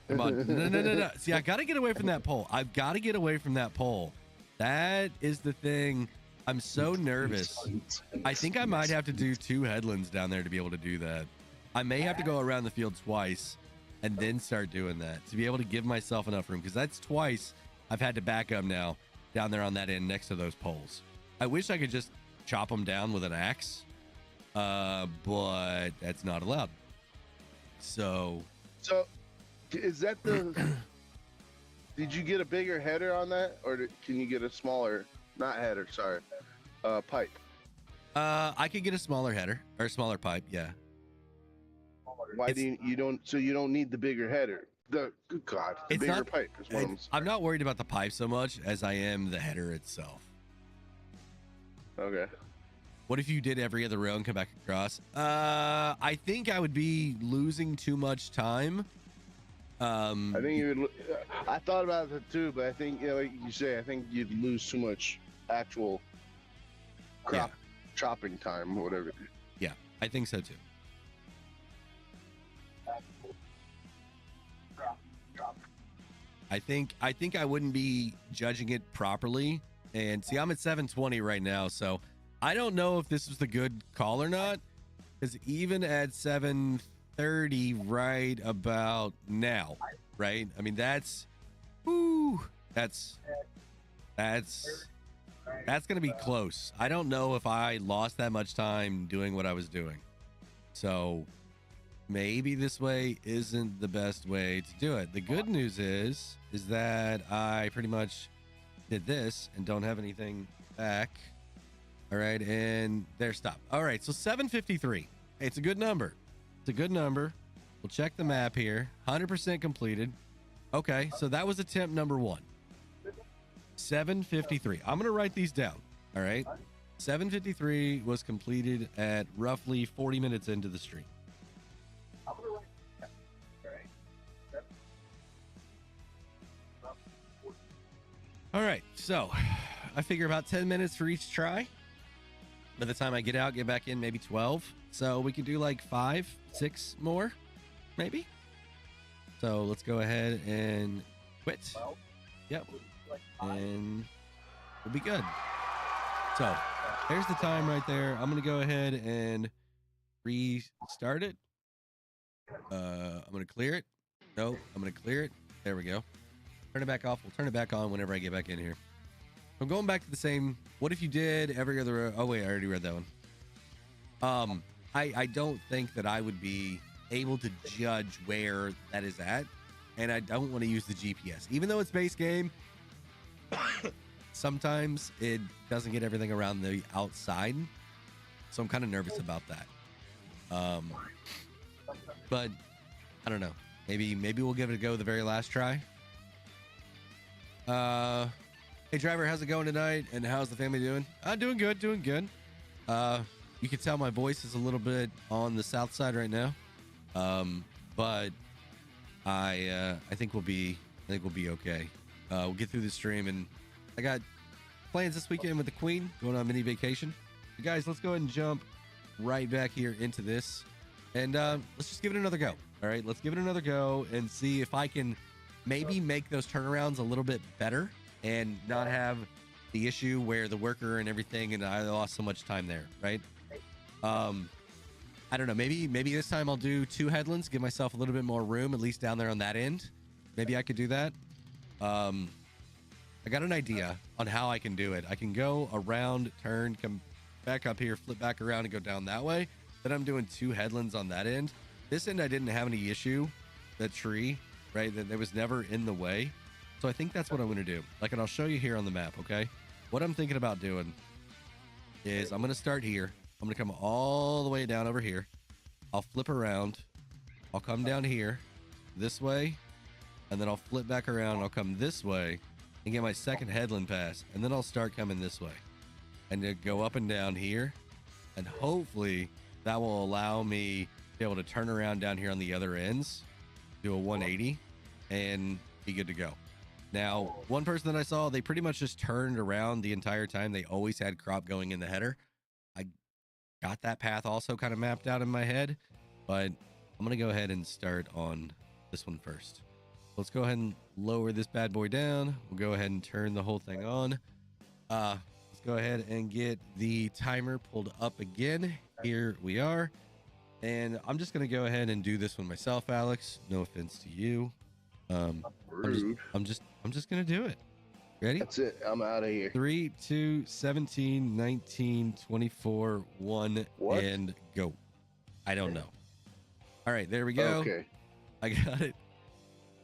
Come on. No. See, I got to get away from that pole. I've got to get away from that pole. That is the thing. I'm so nervous. I think I might have to do 2 headlands down there to be able to do that. I may have to go around the field twice and then start doing that to be able to give myself enough room, because that's twice I've had to back up now down there on that end next to those poles. I wish I could just chop them down with an axe, but that's not allowed. So is that the did you get a bigger header on that, or can you get a smaller, not header, sorry, pipe? I could get a smaller header or a smaller pipe. Yeah. Why do you don't need the bigger header? The bigger pipe is what I'm not worried about the pipe so much as I am the header itself. Okay. What if you did every other row and come back across? I think I would be losing too much time. I think you would. I thought about that too, but I think, like you say, I think you'd lose too much actual chopping time or whatever. Yeah, I think so too. I think I wouldn't be judging it properly. And see, I'm at 7:20 right now, so I don't know if this was the good call or not. Because even at 7:30 right about now, right? I mean, that's gonna be close. I don't know if I lost that much time doing what I was doing. So maybe this way isn't the best way to do it. The good news is that I pretty much did this and don't have anything back. All right, and there, stop. All right, so 7:53. Hey, it's a good number. We'll check the map here. 100% completed. Okay, so that was attempt number 1. 7:53. I'm gonna write these down. All right, 7:53 was completed at roughly 40 minutes into the stream. All right, so I figure about 10 minutes for each try. By the time I get out, get back in, maybe 12. So we can do like 5, 6 more, maybe. So let's go ahead and quit. Yep. And we'll be good. So there's the time right there. I'm going to go ahead and restart it. I'm going to clear it. No, I'm going to clear it. There we go. Turn it back off. We'll turn it back on whenever I get back in here. I'm going back to the same. What if you did every other? Oh wait, I already read that one. I don't think that I would be able to judge where that is at, and I don't want to use the GPS, even though it's base game. Sometimes it doesn't get everything around the outside, so I'm kind of nervous about that. But I don't know. Maybe we'll give it a go the very last try. Hey driver, how's it going tonight? And how's the family doing? Doing good, doing good. You can tell my voice is a little bit on the south side right now. But I think we'll be okay. We'll get through the stream, and I got plans this weekend with the Queen, going on a mini vacation. So guys, let's go ahead and jump right back here into this, and let's just give it another go. All right, let's give it another go and see if I can maybe make those turnarounds a little bit better and not have the issue where the worker and everything, and I lost so much time there, right? I don't know. Maybe this time I'll do 2 headlands, give myself a little bit more room, at least down there on that end. Maybe I could do that. I got an idea on how I can do it. I can go around, turn, come back up here, flip back around, and go down that way. Then I'm doing 2 headlands on that end. This end I didn't have any issue. That tree, right? That was never in the way. So I think that's what I'm going to do. Like, and I'll show you here on the map, okay? What I'm thinking about doing is I'm going to start here. I'm going to come all the way down over here. I'll flip around. I'll come down here this way, and then I'll flip back around. And I'll come this way and get my second headland pass, and then I'll start coming this way and then go up and down here, and hopefully that will allow me to be able to turn around down here on the other ends, do a 180, and be good to go. Now, one person that I saw, they pretty much just turned around the entire time. They always had crop going in the header. I got that path also kind of mapped out in my head, but I'm going to go ahead and start on this one first. Let's go ahead and lower this bad boy down. We'll go ahead and turn the whole thing on. Let's go ahead and get the timer pulled up again. Here we are. And I'm just going to go ahead and do this one myself, Alex. No offense to you. Rude. I'm just going to do it. Ready? That's it. I'm out of here. 3, 2, 17, 19, 24, 1, What? and go. I don't know. All right, there we go. Okay. I got it.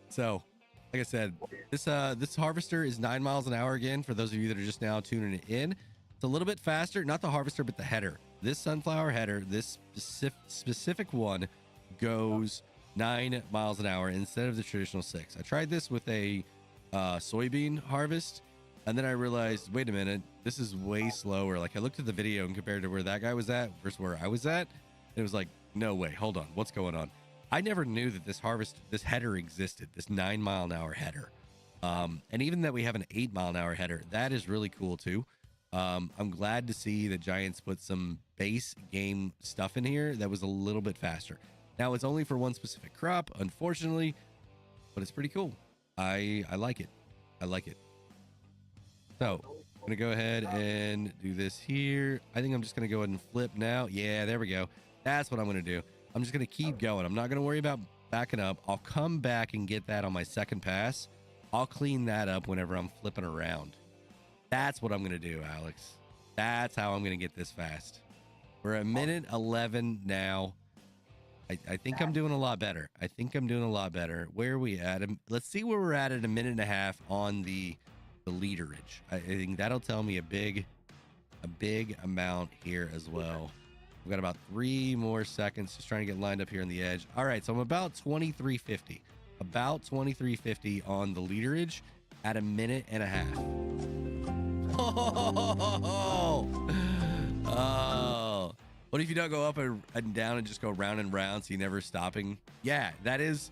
So, like I said, this harvester is 9 miles an hour again. For those of you that are just now tuning it in, it's a little bit faster. Not the harvester, but the header. This sunflower header, this specific one, goes 9 miles an hour instead of the traditional 6. I tried this with a soybean harvest, and then I realized, wait a minute, this is way slower. Like, I looked at the video and compared to where that guy was at versus where I was at, it was like, no way, hold on, what's going on? I never knew that this header existed, this 9 mile an hour header. And even that we have an 8 mile an hour header, that is really cool too. I'm glad to see that Giants put some base game stuff in here that was a little bit faster. Now, it's only for one specific crop, unfortunately, but it's pretty cool. I like it. I like it. So I'm going to go ahead and do this here. I think I'm just going to go ahead and flip now. Yeah, there we go. That's what I'm going to do. I'm just going to keep going. I'm not going to worry about backing up. I'll come back and get that on my second pass. I'll clean that up whenever I'm flipping around. That's what I'm going to do, Alex. That's how I'm going to get this fast. We're at minute 11 now. I think I'm doing a lot better. I think I'm doing a lot better. Where are we at? Let's see where we're at a minute and a half on the leaderage. I think that'll tell me a big amount here as well. We've got about 3 more seconds, just trying to get lined up here on the edge. All right, so I'm about 2350. About 2350 on the leaderage at a minute and a half. Oh. What if you don't go up and down and just go round and round, so you're never stopping? Yeah, that is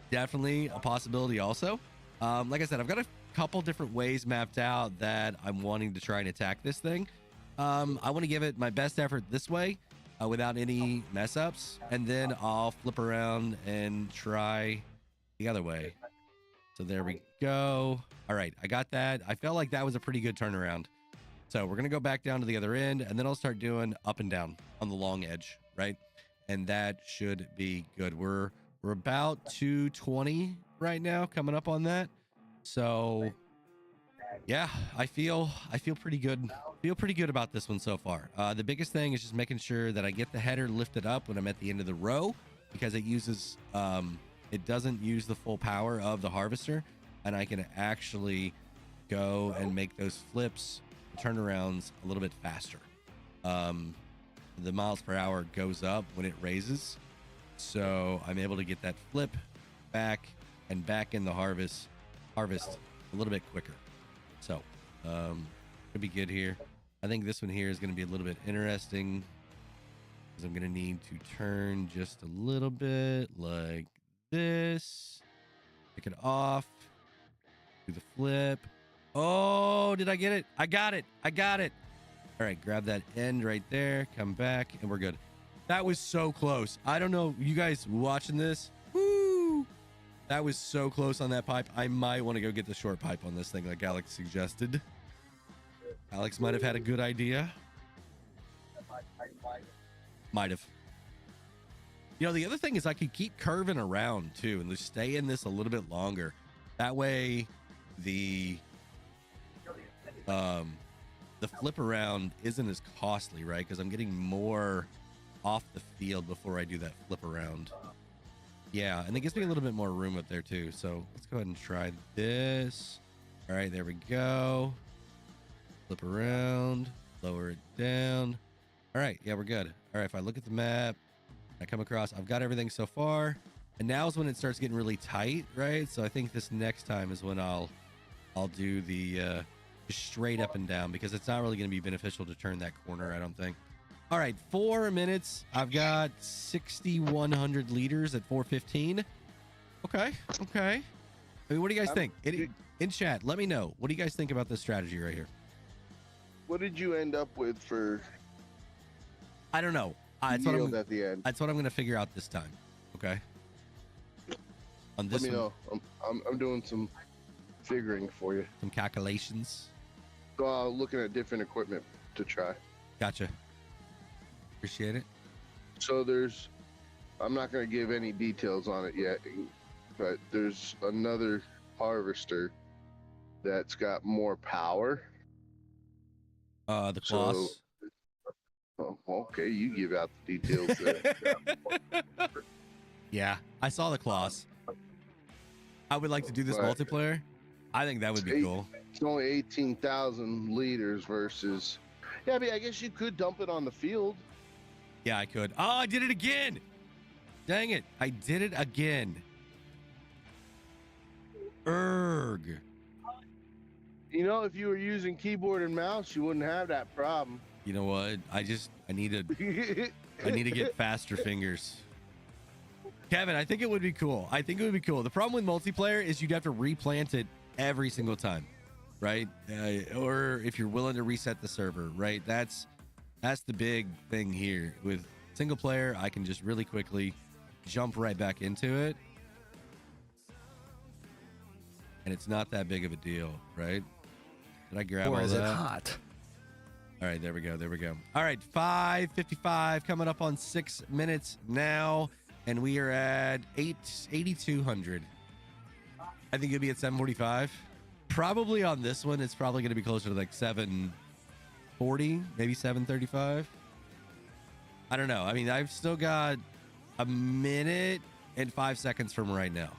definitely a possibility also. Like I said, I've got a couple different ways mapped out that I'm wanting to try and attack this thing. I want to give it my best effort this way without any mess ups, and then I'll flip around and try the other way. So there we go. All right, I got that. I felt like that was a pretty good turnaround. So we're going to go back down to the other end, and then I'll start doing up and down on the long edge, right? And that should be good. We're about 220 right now, coming up on that. So Yeah, I feel pretty good. Feel pretty good about this one so far. The biggest thing is just making sure that I get the header lifted up when I'm at the end of the row, because it uses it doesn't use the full power of the harvester, and I can actually go and make those flips, turnarounds a little bit faster. The miles per hour goes up when it raises, so I'm able to get that flip back and back in the harvest a little bit quicker. So could be good here. I think this one here is going to be a little bit interesting, because I'm going to need to turn just a little bit like this, pick it off, do the flip. Oh, did I get it? I got it. All right, grab that end right there, come back, and we're good. That was so close. I don't know, you guys watching this? Woo! That was so close on that pipe. I might want to go get the short pipe on this thing like Alex suggested. Alex might have had a good idea. Might have. You know, the other thing is I could keep curving around too and just stay in this a little bit longer. That way the flip around isn't as costly, right? Because I'm getting more off the field before I do that flip around. Yeah, and it gives me a little bit more room up there too. So let's go ahead and try this. All right, there we go. Flip around, lower it down. All right, yeah, we're good. All right, if I look at the map, I come across, I've got everything so far, and now is when it starts getting really tight, right? So I think this next time is when I'll do the straight up and down, because it's not really going to be beneficial to turn that corner, I don't think. All right, 4 minutes. I've got 6,100 liters at 415. Okay. I mean, what do you guys think? In chat, let me know. What do you guys think about this strategy right here? What did you end up with for? I don't know. Yield at the end. That's what I'm going to figure out this time. Okay. On this Let me know. I'm doing some figuring for you. Some calculations. Looking at different equipment to try. Gotcha. Appreciate it. So I'm not going to give any details on it yet, but there's another harvester that's got more power. The Kloss. So, okay, you give out the details there. Yeah, I saw the Kloss. I would like to do this multiplayer. I think that would be cool. It's only 18,000 liters versus. Yeah, I mean, I guess you could dump it on the field. Yeah, I could. Oh, I did it again. Dang it. I did it again. Erg. You know, if you were using keyboard and mouse, you wouldn't have that problem. You know what? I need to get faster fingers. Kevin, I think it would be cool. The problem with multiplayer is you'd have to replant it every single time, right? Or if you're willing to reset the server, right? That's the big thing here. With single player, I can just really quickly jump right back into it, and it's not that big of a deal, right? Did I grab all that? Or is it hot? All right, there we go. All right, 5:55 coming up on 6 minutes now, and we are at 8,200. I think it'll be at 745. Probably on this one, it's probably going to be closer to like 740, maybe 735. I don't know. I mean, I've still got a minute and 5 seconds from right now.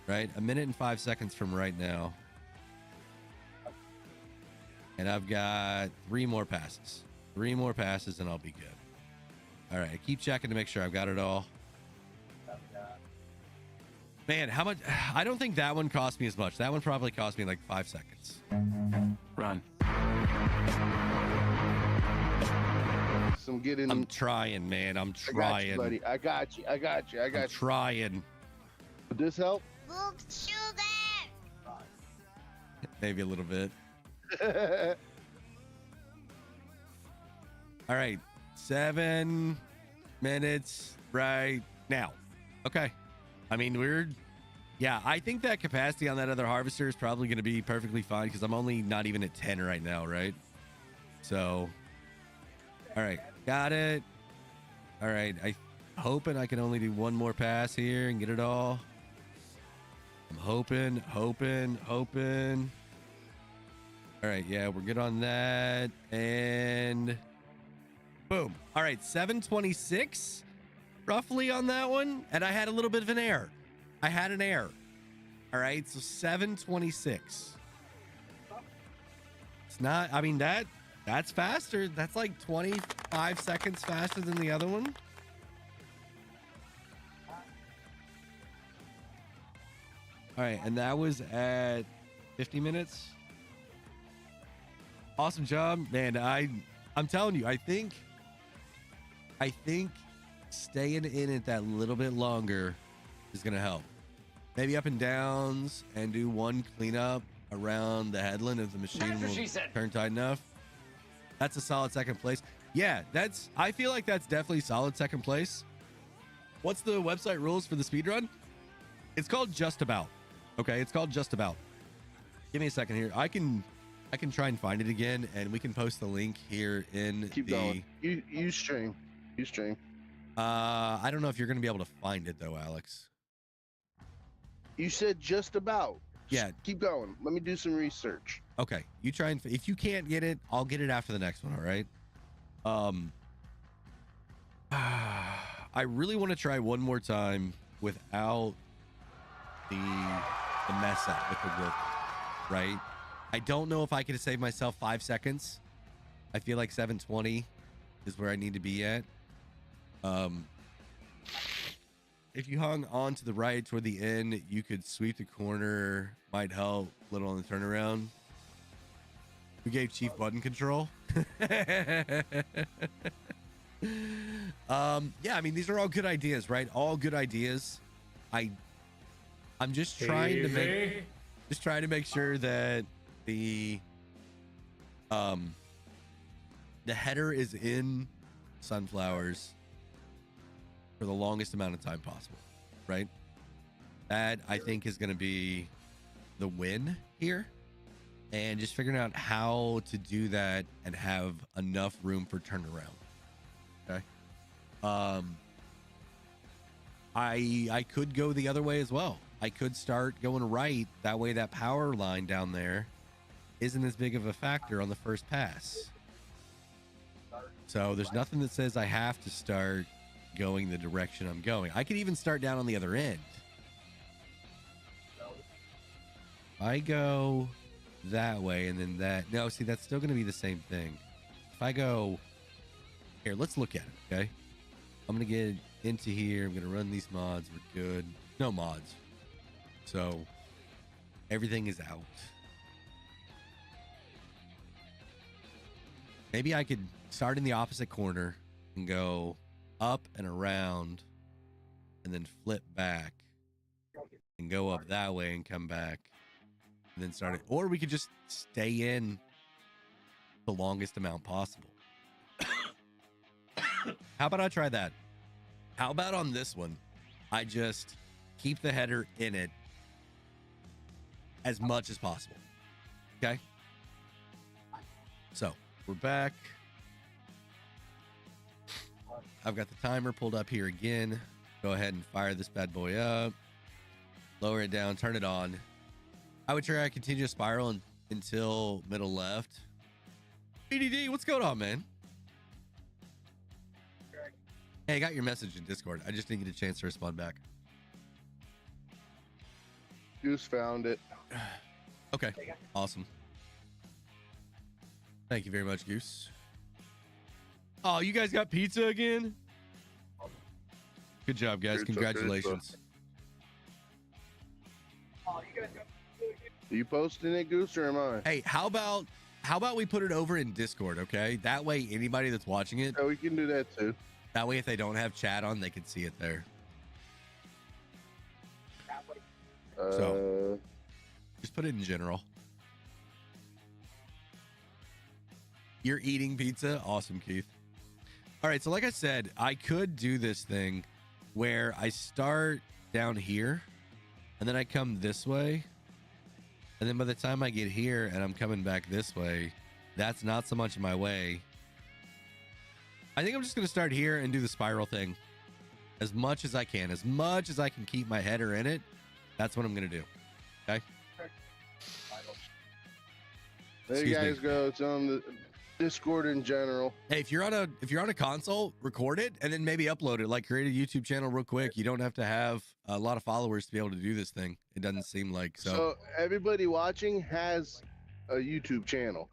Right? A minute and 5 seconds from right now. And I've got 3 more passes. 3 more passes and I'll be good. All right. I keep checking to make sure I've got it all. Man, how much? I don't think that one cost me as much. That one probably cost me like 5 seconds. Run. I'm trying, man. I'm trying. I got you, buddy. I got you. I'm trying. Would this help? Sugar. Maybe a little bit. All right. 7 minutes right now. Okay. I mean, I think that capacity on that other harvester is probably going to be perfectly fine because I'm only not even at 10 right now, right? So, all right. Got it. All right. I'm hoping I can only do 1 more pass here and get it all. I'm hoping. All right, yeah, we're good on that. And boom. All right, 726 roughly on that one. And I had a little bit of an error. I had an error. All right, so 726. It's not, I mean, that's faster. That's like 25 seconds faster than the other one. All right, and that was at 50 minutes. Awesome job, man. I'm telling you, I think staying in it that little bit longer is gonna help. Maybe up and downs and do one cleanup around the headland if the machine will turn tight enough. That's a solid second place. Yeah, I feel like that's definitely solid second place. What's the website rules for the speedrun? It's called Just About. Okay, it's called Just About. Give me a second here. I can try and find it again, and we can post the link here in Keep going. You stream. You stream. I don't know if you're going to be able to find it though, Alex. You said just about. Yeah. Keep going. Let me do some research. Okay, you try and if you can't get it, I'll get it after the next one. All right. I really want to try one more time without the mess up with the work. Right. I don't know if I could save myself 5 seconds. I feel like 720 is where I need to be at. If you hung on to the right toward the end, you could sweep the corner. Might help a little on the turnaround. We gave Chief button control. Yeah, I mean, these are all good ideas, right? All good ideas. I'm just trying to make sure that the header is in sunflowers for the longest amount of time possible, right? That I think is going to be the win here, and just figuring out how to do that and have enough room for turnaround. Okay. I could go the other way as well. I could start going right. That way that power line down there isn't as big of a factor on the first pass. So there's nothing that says I have to start going the direction I'm going. I could even start down on the other end. I go that way and then that. No, see, that's still going to be the same thing. If I go here, let's look at it. Okay. I'm going to get into here. I'm going to run these mods. We're good. No mods. So everything is out. Maybe I could start in the opposite corner and go up and around and then flip back and go up that way and come back and then start it. Or we could just stay in the longest amount possible. How about I try that? How about on this one, I just keep the header in it as much as possible. Okay. So we're back. I've got the timer pulled up here again. Go ahead and fire this bad boy up. Lower it down, turn it on. I would try to continue to spiral until middle left. BDD, what's going on, man? Hey, I got your message in Discord. I just didn't get a chance to respond back. Goose found it. Okay, awesome. Thank you very much, Goose. Oh, you guys got pizza again? Good job, guys. Congratulations. Are you posting it, Goose, or am I? Hey, how about we put it over in Discord, okay? That way anybody that's watching it, Yeah, we can do that too. that way if they don't have chat on, they can see it there. So just put it in general. You're eating pizza? Awesome, Keith. All right, so like I said, I could do this thing where I start down here and then I come this way. And then by the time I get here and I'm coming back this way, that's not so much in my way. I think I'm just going to start here and do the spiral thing as much as I can. As much as I can keep my header in it, that's what I'm going to do. Okay? There Excuse you me. guys go. It's on the Discord in general. Hey, if you're on a console, record it and then maybe upload it. Like create a YouTube channel real quick. You don't have to have a lot of followers to be able to do this thing. It doesn't seem like so. So everybody watching has a YouTube channel.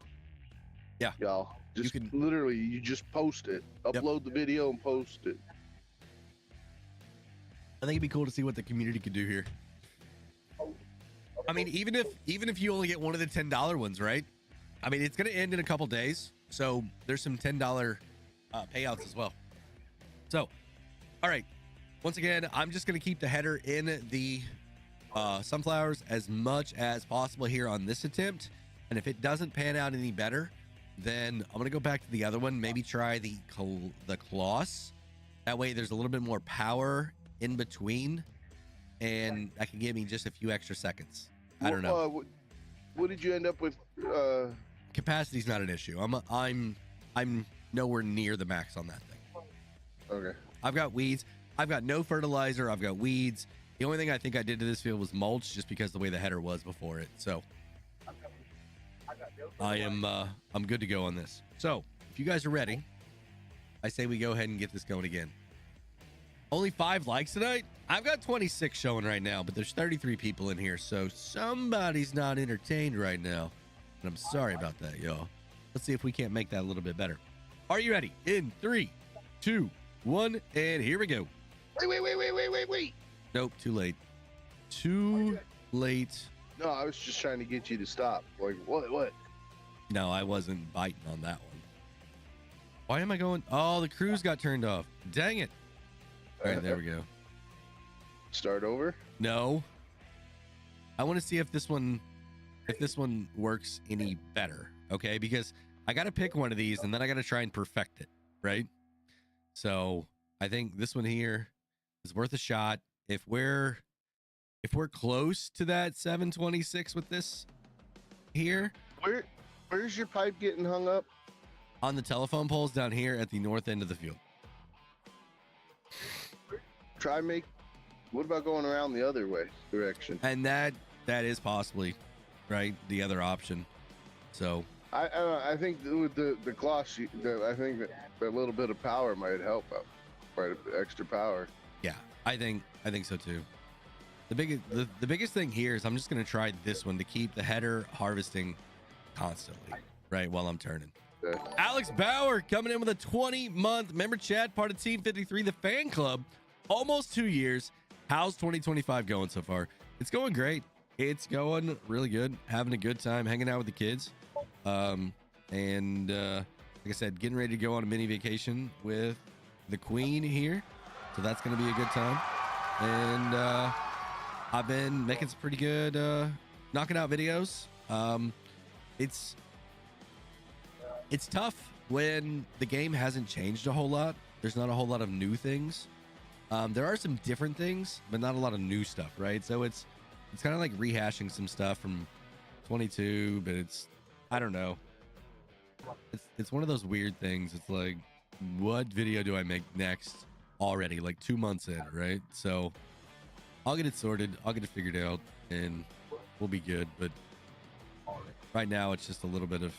Yeah. Y'all. Just can- literally, you just post it. Upload the video and post it. I think it'd be cool to see what the community could do here. I mean, even if you only get one of the $10 ones, right? I mean, it's gonna end in a couple days, so there's some $10 payouts as well. So, all right. Once again, I'm just gonna keep the header in the sunflowers as much as possible here on this attempt, and if it doesn't pan out any better, then I'm gonna go back to the other one. Maybe try the cloths. That way, there's a little bit more power in between, and that can give me just a few extra seconds. I don't know. What did you end up with? Capacity's not an issue. I'm nowhere near the max on that thing. Okay. I've got weeds. I've got no fertilizer. I've got weeds. The only thing I think I did to this field was mulch, just because the way the header was before it. So I'm good to go on this. So if you guys are ready, I say we go ahead and get this going again. Only 5 likes tonight. I've got 26 showing right now, but there's 33 people in here, so somebody's not entertained right now. And I'm sorry about that, y'all. Let's see if we can't make that a little bit better. Are you ready? In 3, 2, 1, and here we go. Wait. Nope, too late. Too late. No, I was just trying to get you to stop. Like, what? No, I wasn't biting on that one. Why am I going? Oh, the cruise got turned off. Dang it. All right, there we go. Start over? No. I want to see if this one works any better, okay? Because I got to pick one of these and then I got to try and perfect it, right? So I think this one here is worth a shot. If we're close to that 726 with this here, Where's your pipe getting hung up? on the telephone poles down here at the north end of the field. What about going around the other direction? And that is possibly, right, the other option. So I think with the cloth, I think that a little bit of power might help out. Right, extra power. yeah, I think so too. The biggest thing here is I'm just gonna try this one to keep the header harvesting constantly, right, while I'm turning. Yeah. Alex Bauer coming in with a 20-month member chat, part of Team 53, the fan club. Almost 2 years. How's 2025 going so far? It's going great. It's going really good. Having a good time hanging out with the kids. Like I said, getting ready to go on a mini vacation with the Queen here. So that's going to be a good time. And I've been making some pretty good knocking out videos. It's tough when the game hasn't changed a whole lot. There's not a whole lot of new things. There are some different things, but not a lot of new stuff, right? So it's kind of like rehashing some stuff from 22, but I don't know. It's one of those weird things. It's like, what video do I make next already? Like 2 months in, right? So I'll get it sorted. I'll get it figured out, and we'll be good. But right now, it's just a little bit of,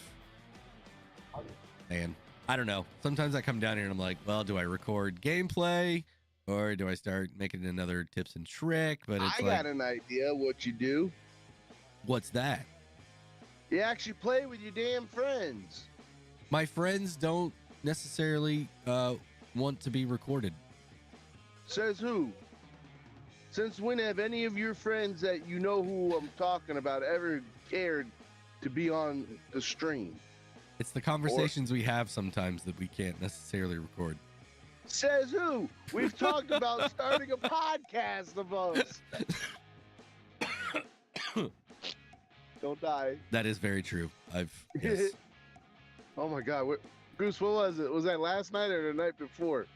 man, I don't know. Sometimes I come down here and I'm like, well, do I record gameplay or do I start making another tips and trick? But it's I got an idea what you do. What's that? You actually play with your damn friends. My friends don't necessarily want to be recorded. Says who? Since when have any of your friends that you know who I'm talking about ever cared to be on the stream? It's the conversations we have sometimes that we can't necessarily record. Says who? We've talked about starting a podcast of us. Don't die. That is very true. Yes. Oh my God. Goose, what was it? Was that last night or the night before?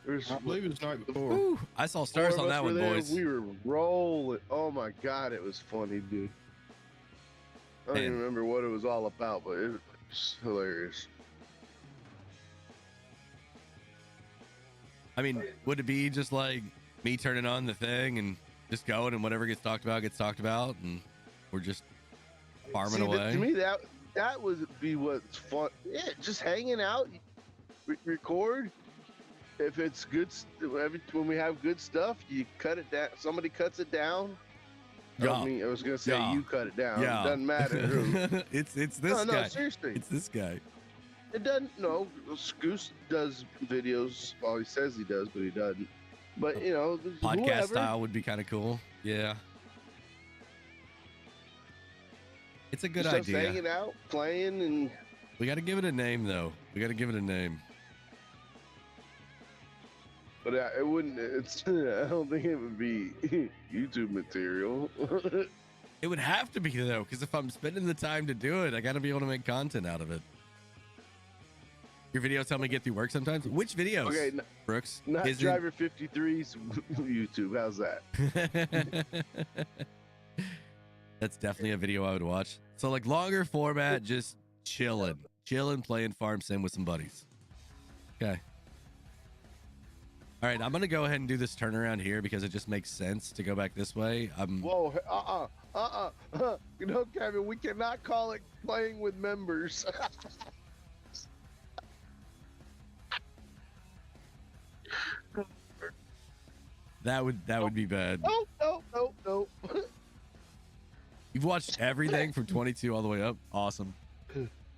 I believe it was the night before. Whew, I saw stars on that one, there, boys. We were rolling. Oh my God, it was funny, dude. I don't even remember what it was all about, but it was hilarious. I mean, would it be just like me turning on the thing and just going, and whatever gets talked about, and we're just farming See, away. to me, that would be what's fun. Yeah, just hanging out, record. If it's good, when we have good stuff, you cut it down. Somebody cuts it down. Yeah. I was gonna say Yeah. you cut it down. Yeah. It doesn't matter who. it's this No, guy. seriously. It's this guy. It doesn't. No, Goose does videos. Well, he says he does, but he doesn't. But Podcast whoever. style would be kind of cool. Yeah. It's a good Just us idea. hanging out, playing, and We got to give it a name, though. We got to give it a name. but it wouldn't. It's. I don't think it would be YouTube material. It would have to be, though, because if I'm spending the time to do it, I got to be able to make content out of it. Your videos help me get through work sometimes. Which videos? Okay, Brooks. not Is it- Driver 53's YouTube. How's that? That's definitely a video I would watch. So like longer format, just chilling, playing Farm Sim with some buddies. Okay. All right, I'm gonna go ahead and do this turnaround here because it just makes sense to go back this way. Whoa, Kevin, we cannot call it playing with members. That would be bad. No. You've watched everything from 22 all the way up. Awesome.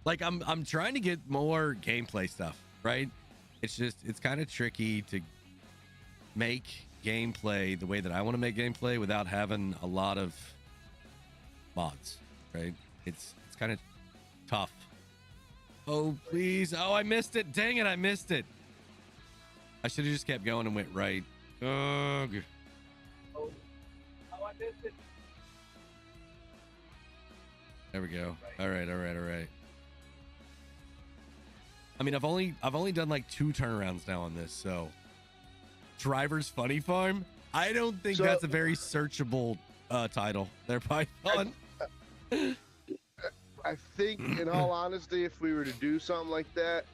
Like I'm trying to get more gameplay stuff, right? It's kind of tricky to make gameplay the way that I want to make gameplay without having a lot of mods, right? It's kind of tough. Oh, please. Oh, I missed it. Dang it, I missed it. I should have just kept going and went right. Ugh. I missed it. There we go. All right. I mean, I've only done like 2 turnarounds now on this, so Driver's Funny Farm. I don't think that's a very searchable title. They're Python. I think, in all honesty, if we were to do something like that,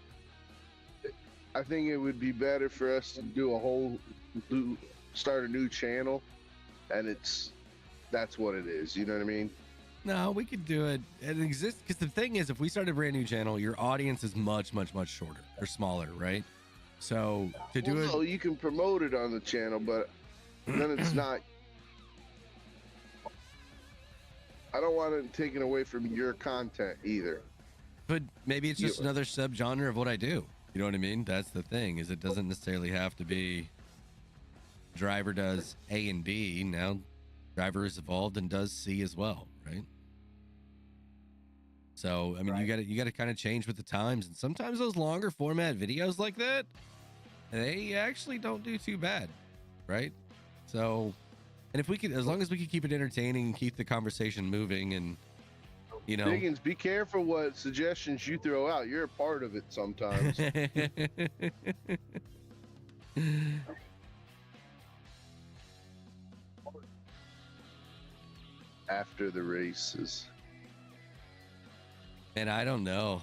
I think it would be better for us to start a new channel, and that's what it is. You know what I mean? No, we could do it. It exists because the thing is, if we start a brand new channel, your audience is much shorter or smaller, right? So to do it, no, you can promote it on the channel, but then it's not. I don't want it taken away from your content either. but maybe it's just another subgenre of what I do. You know what I mean? That's the thing, is it doesn't necessarily have to be Driver does A and B. Now Driver is evolved and does C as well, right? So I mean, you got to kind of change with the times, and sometimes those longer format videos like that, they actually don't do too bad, right? So, and if we could, as long as we could keep it entertaining and keep the conversation moving, and you know, Biggins, be careful what suggestions you throw out. You're a part of it sometimes. After the races. and I don't know.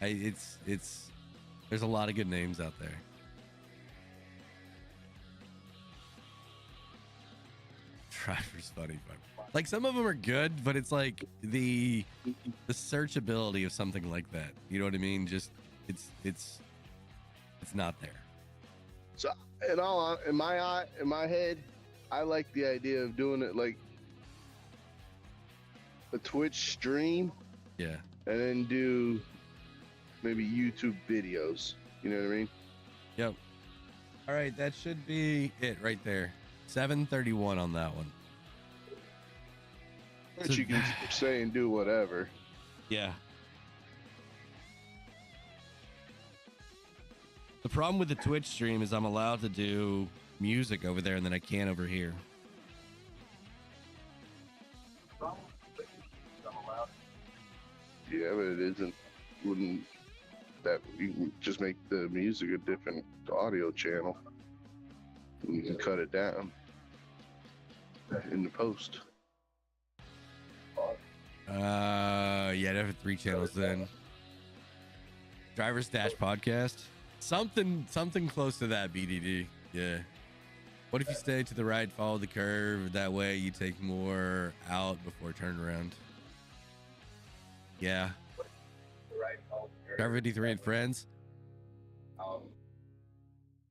It's there's a lot of good names out there. Driver's Funny Farm. Like some of them are good, but it's like the searchability of something like that. You know what I mean? Just it's not there. So, in my head, I like the idea of doing it like a Twitch stream, Yeah. and then do maybe YouTube videos. You know what I mean? Yep. All right, that should be it right there. 7:31 on that one. But you can say and do whatever. Yeah. The problem with the Twitch stream is I'm allowed to do music over there and then I can't over here. Yeah, but it isn't. Wouldn't that you can just make the music a different audio channel? And you can cut it down in the post. Yeah, there are 3 channels then. Driver's Dash podcast. Something close to that, BDD. Yeah. What if you stay to the right, follow the curve? That way you take more out before turn around. Yeah. Driver 53 and friends?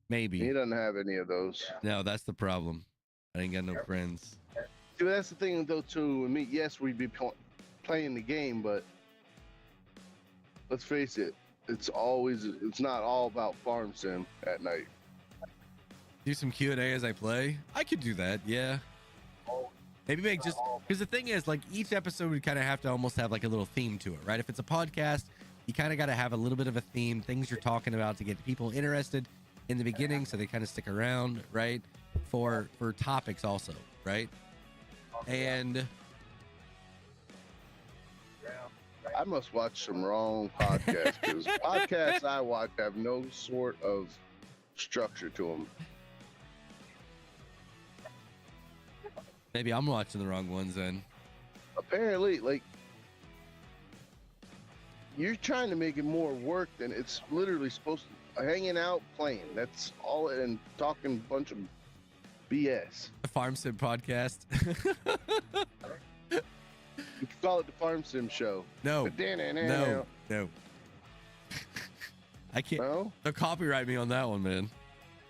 Maybe. He doesn't have any of those. No, that's the problem. I ain't got no friends. See, that's the thing though too with me. Yes, we'd be playing the game, but let's face it, it's not all about farm sim at night. Do some Q&A as I play. I could do that, yeah. Maybe make just, because the thing is, like, each episode would kind of have to almost have like a little theme to it, right? If it's a podcast, you kind of got to have a little bit of a theme, things you're talking about to get people interested in the beginning, so they kind of stick around, right? For topics also, right? And I must watch some wrong podcasts because podcasts I watch have no sort of structure to them. maybe I'm watching the wrong ones then. Apparently, like, you're trying to make it more work than it's literally supposed to. Hanging out, playing. That's all, and talking a bunch of BS. The Farm Sim podcast. You could call it the Farm Sim Show. No. No. I can't. No? They'll copyright me on that one, man.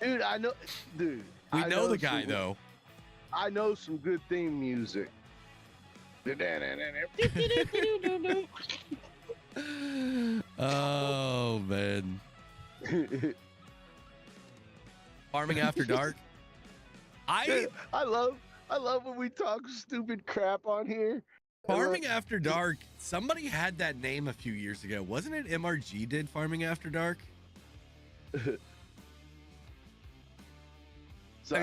Dude, I know. Dude. We know the guy, though. I know some good theme music. Oh, man. Farming After Dark. I love when we talk stupid crap on here. Farming After Dark. Somebody had that name a few years ago. Wasn't it MRG did Farming After Dark? So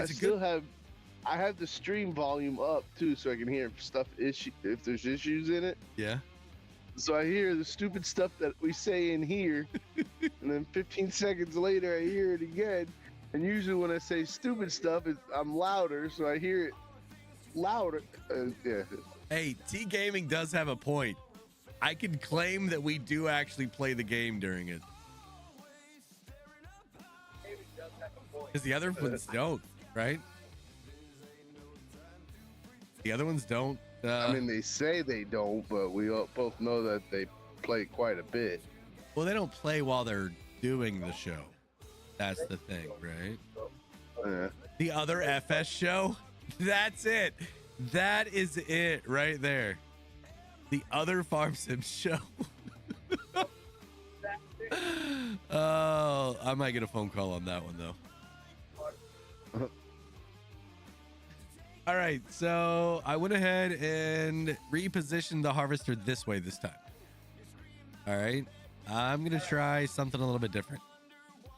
I have the stream volume up too, so I can hear if there's issues in it. Yeah. So I hear the stupid stuff that we say in here, and then 15 seconds later I hear it again. And usually when I say stupid stuff, I'm louder, so I hear it louder. Yeah. Hey, T Gaming does have a point. I can claim that we do actually play the game during it. Because the other ones don't, right? The other ones don't. I mean, they say they don't, but we both know that they play quite a bit. Well, they don't play while they're doing the show. That's the thing, right? Yeah. The other FS show? That's it. That is it right there. The other Farm Sim show. Oh, I might get a phone call on that one, though. All right, so I went ahead and repositioned the harvester this way this time. All right, I'm gonna try something a little bit different.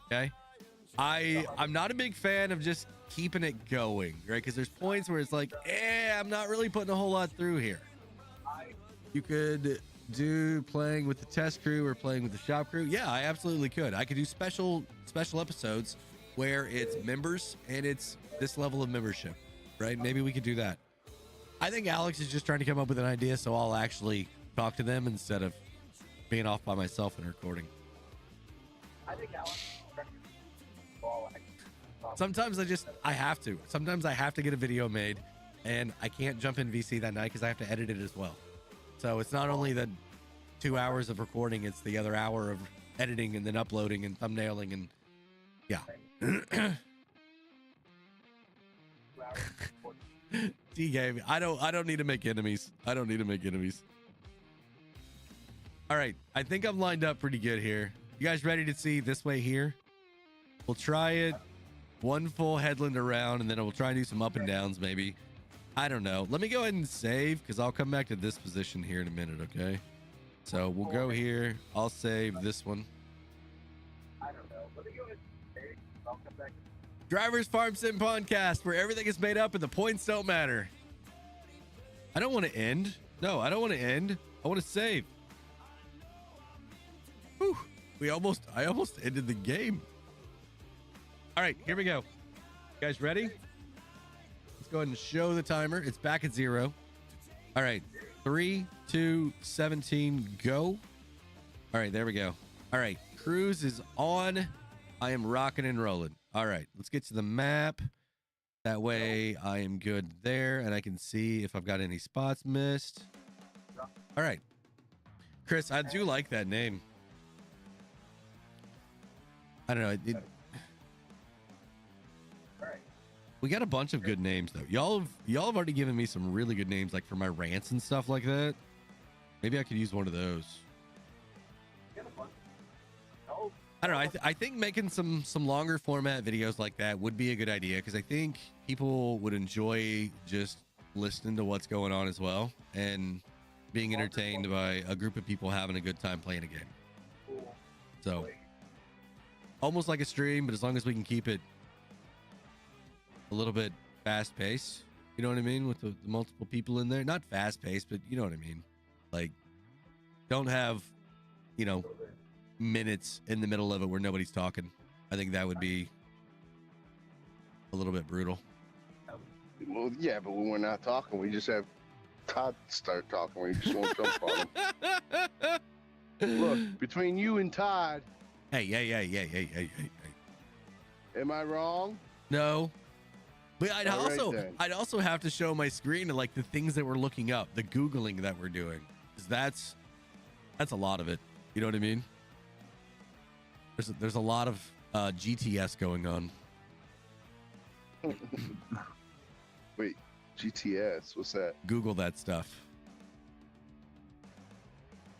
Okay, I'm not a big fan of just keeping it going, right? Because there's points where it's like, I'm not really putting a whole lot through here. You could do playing with the test crew or playing with the shop crew. Yeah, I absolutely could. I could do special episodes where it's members and it's this level of membership. Right? Maybe we could do that. I think Alex is just trying to come up with an idea, so I'll actually talk to them instead of being off by myself and recording. I think Alex. Sometimes I have to. Sometimes I have to get a video made, and I can't jump in VC that night because I have to edit it as well. So it's not only the 2 hours of recording; it's the other hour of editing and then uploading and thumbnailing and yeah. D game. I don't need to make enemies. I don't need to make enemies. All right, I think I'm lined up pretty good here. You guys ready to see this way here? We'll try it one full headland around, and then we'll try and do some up and downs maybe. I don't know. Let me go ahead and save because I'll come back to this position here in a minute. Okay, so we'll go here. I'll save this one. I don't know. Let me go ahead and save. I'll come back. Drivers Farm Sim podcast, where everything is made up and the points don't matter. I don't want to end. No, I don't want to end. I want to save. Whew. I almost ended the game. All right, here we go. You guys ready? Let's go ahead and show the timer. It's back at 0. All right, 3, 2, 17, go. All right, there we go. All right, cruise is on. I am rocking and rolling. All right, let's get to the map. That way I am good there, and I can see if I've got any spots missed. All right. Chris, I do like that name. I don't know. We got a bunch of good names though. Y'all have already given me some really good names, like for my rants and stuff like that. Maybe I could use one of those. I don't know. I think making some longer format videos like that would be a good idea, because I think people would enjoy just listening to what's going on as well, and being entertained by a group of people having a good time playing a game. So almost like a stream, but as long as we can keep it a little bit fast paced, you know what I mean, with the multiple people in there. Not fast paced, but you know what I mean. Like, don't have, you know, minutes in the middle of it where nobody's talking. I think that would be a little bit brutal. Well, yeah, but when we're not talking, we just have Todd start talking. We just won't jump on him. Look, between you and Todd. Hey. Am I wrong? No. But I'd Right, also have to show my screen of like the things that we're looking up, the Googling that we're doing. 'Cause that's a lot of it. You know what I mean? There's a lot of GTS going on. Wait, GTS? What's that? Google that stuff.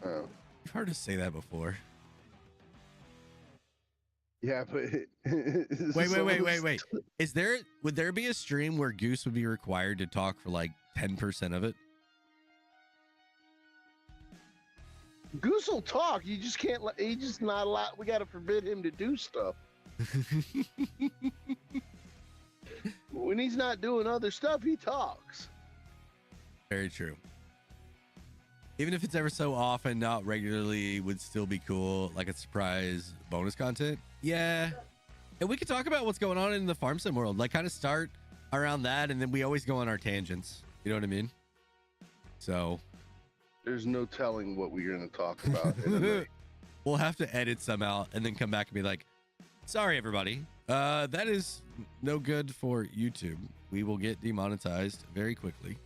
Oh. You've heard us say that before. Yeah, but Wait. Would there be a stream where Goose would be required to talk for like 10% of it? Goose will talk. You just can't. He just not allowed. We got to forbid him to do stuff. When he's not doing other stuff, he talks. Very true. Even if it's ever so often, not regularly, would still be cool, like a surprise bonus content. Yeah. And we could talk about what's going on in the farm sim world, like kind of start around that, and then we always go on our tangents. You know what I mean? So there's no telling what we're going to talk about. We'll have to edit some out and then come back and be like, sorry, everybody. That is no good for YouTube. We will get demonetized very quickly.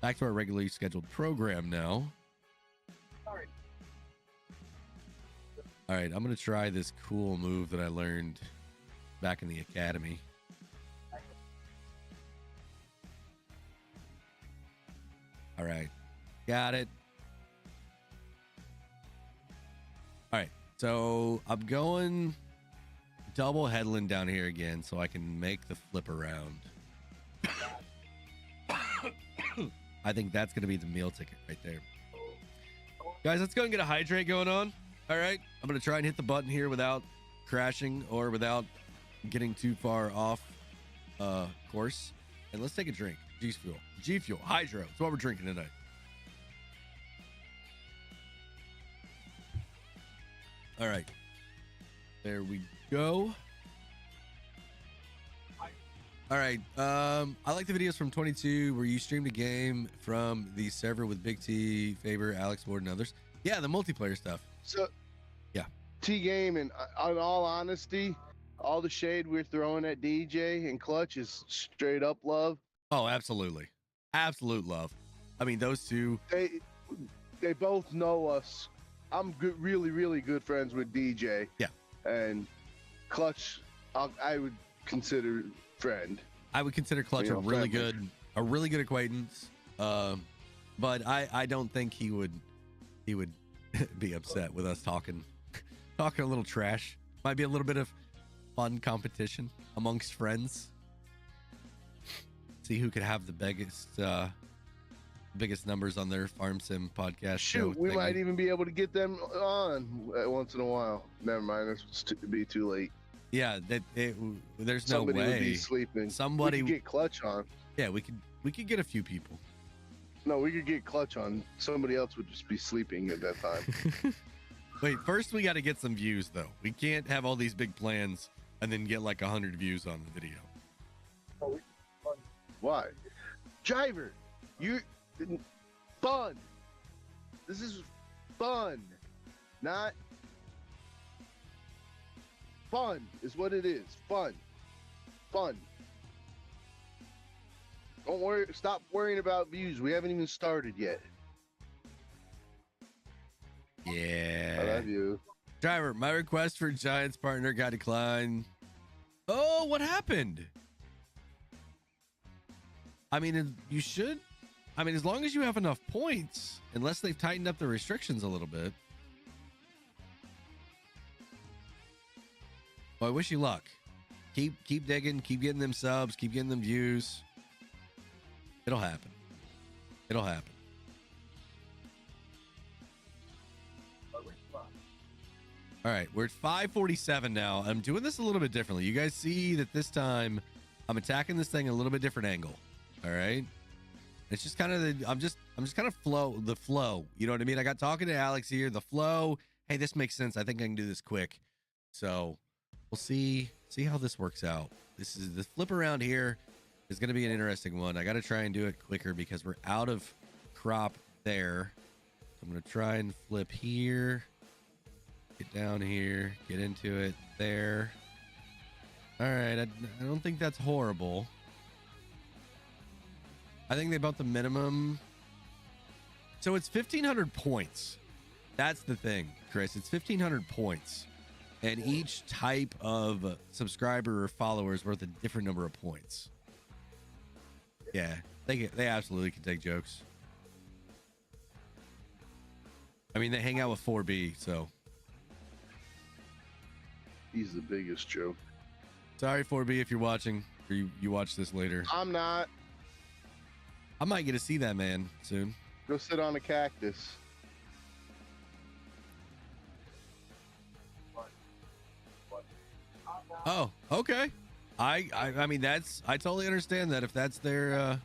Back to our regularly scheduled program now. Sorry. All right, I'm going to try this cool move that I learned back in the academy. All right, got it. All right, so I'm going double headland down here again so I can make the flip around. I think that's going to be the meal ticket right there. Guys, let's go and get a hydrate going on. All right, I'm going to try and hit the button here without crashing or without getting too far off course. And let's take a drink. G Fuel, Hydro. That's what we're drinking tonight. All right. There we go. All right. I like the videos from 22 where you streamed a game from the server with Big T, Faber, Alex Ward, and others. Yeah, the multiplayer stuff. So, yeah. T-Game, and in all honesty, all the shade we're throwing at DJ and Clutch is straight up love. Oh, absolutely. Absolute love. I mean, those two. They both know us. I'm good, really, really good friends with DJ. Yeah. And Clutch, I would consider friend. I would consider Clutch a really good acquaintance. But I don't think he would be upset with us talking a little trash. Might be a little bit of fun competition amongst friends. See who could have the biggest numbers on their farm sim podcast. Shoot, we might even be able to get them on once in a while. Never mind, it's be too late. Yeah, there's no Somebody way. would be sleeping. Somebody we could get Clutch on. Yeah, we could get a few people. No, we could get Clutch on. Somebody else would just be sleeping at that time. Wait, first we got to get some views though. We can't have all these big plans and then get like 100 views on the video. Why? Driver, you fun. This is fun, not fun is what it is. Fun. Don't worry. Stop worrying about views. We haven't even started yet. Yeah. I love you. Driver, my request for Giants partner got declined. Oh, what happened? I mean, you should. I mean, as long as you have enough points, unless they've tightened up the restrictions a little bit. Well, I wish you luck. Keep digging, keep getting them subs, keep getting them views. It'll happen. It'll happen. All right, we're at 547 now. I'm doing this a little bit differently. You guys see that this time I'm attacking this thing a little bit different angle. All right. It's just kind of I'm just kind of the flow. You know what I mean? I got talking to Alex here, the flow. Hey, this makes sense. I think I can do this quick. So we'll see how this works out. This is the flip around here is going to be an interesting one. I got to try and do it quicker because we're out of crop there. I'm going to try and flip here. Get down here, get into it there. All right, I don't think that's horrible. I think they bought the minimum. So it's 1,500 points. That's the thing, Chris. It's 1,500 points. And each type of subscriber or follower is worth a different number of points. Yeah, they absolutely can take jokes. I mean, they hang out with 4B, so... He's the biggest joke. Sorry, 4B, if you're watching or you watch this later. I'm not. I might get to see that man soon. Go sit on a cactus. Oh, okay. I mean, I totally understand that if that's their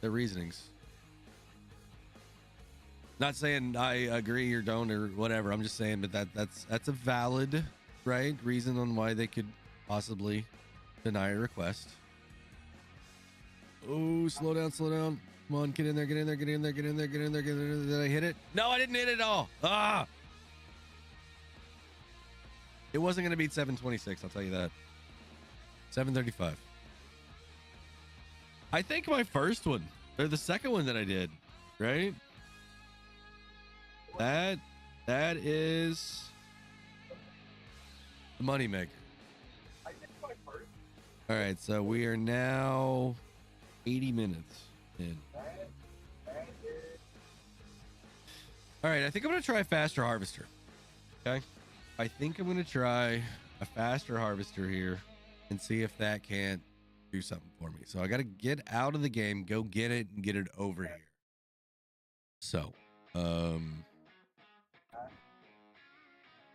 reasonings. Not saying I agree or don't or whatever. I'm just saying, but that's a valid, right, reason on why they could possibly deny a request. Oh, slow down. Come on, get in there. Did I hit it? No, I didn't hit it at all. Ah! It wasn't going to beat 726, I'll tell you that. 735. I think my first one, or the second one that I did, right? That is the moneymaker. All right, so we are now 80 minutes in. All right, I think I'm going to try a faster harvester. Okay. I think I'm going to try a faster harvester here and see if that can't do something for me. So I got to get out of the game, go get it and get it over here. So,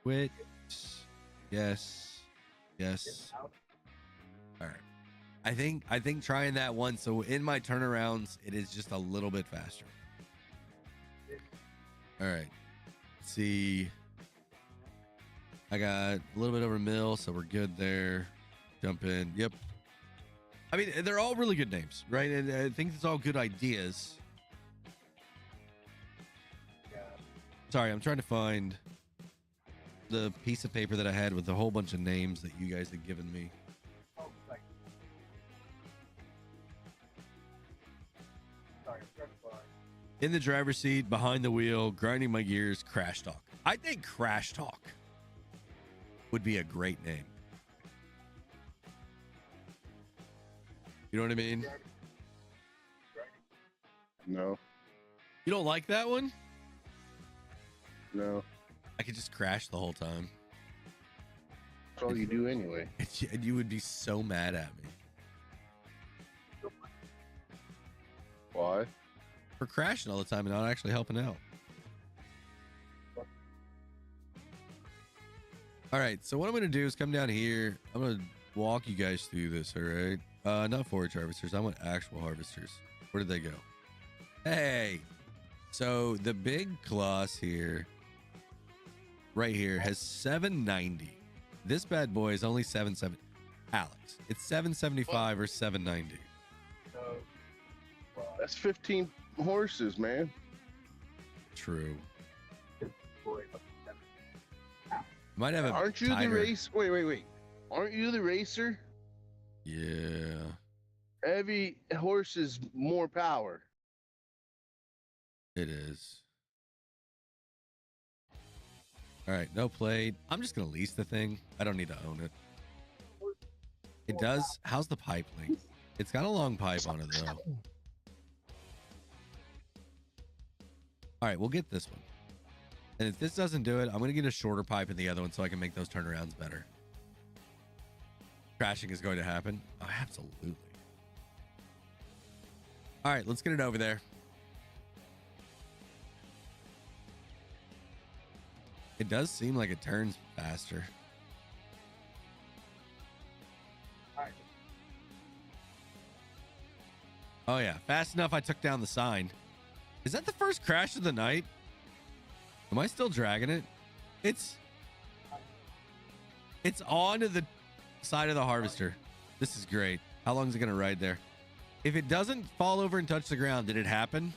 quit. Yes. All right. I think trying that one. So in my turnarounds, it is just a little bit faster. All right. Let's see. I got a little bit over mill, so we're good there. Jump in. Yep. I mean, they're all really good names, right? And I think it's all good ideas. Sorry, I'm trying to find the piece of paper that I had with a whole bunch of names that you guys had given me. In the driver's seat, behind the wheel, grinding my gears, Crash Talk. I think Crash Talk would be a great name. You know what I mean? No. You don't like that one? No. I could just crash the whole time. That's all you do anyway. And you would be so mad at me. Why? For crashing all the time and not actually helping out. All right, so what I'm going to do is come down here. I'm going to walk you guys through this, all right? Not forage harvesters. I want actual harvesters. Where did they go? Hey! So the big Colossus here, right here, has 790. This bad boy is only 770. Alex, it's 775 or 790. That's 15 horses, man. True. Might have a Aren't you tighter. the race? Wait. Aren't you the racer? Yeah. Every horse is more power. It is. All right, no plate. I'm just gonna lease the thing. I don't need to own it. It does. How's the pipe length? It's got a long pipe on it though. All right, we'll get this one. And if this doesn't do it, I'm gonna get a shorter pipe in the other one so I can make those turnarounds better. Crashing is going to happen. Oh, absolutely. All right, let's get it over there. It does seem like it turns faster. Oh yeah, fast enough I took down the sign. Is that the first crash of the night? Am I still dragging it? It's on the side of the harvester. This is great. How long is it gonna ride there? If it doesn't fall over and touch the ground, did it happen?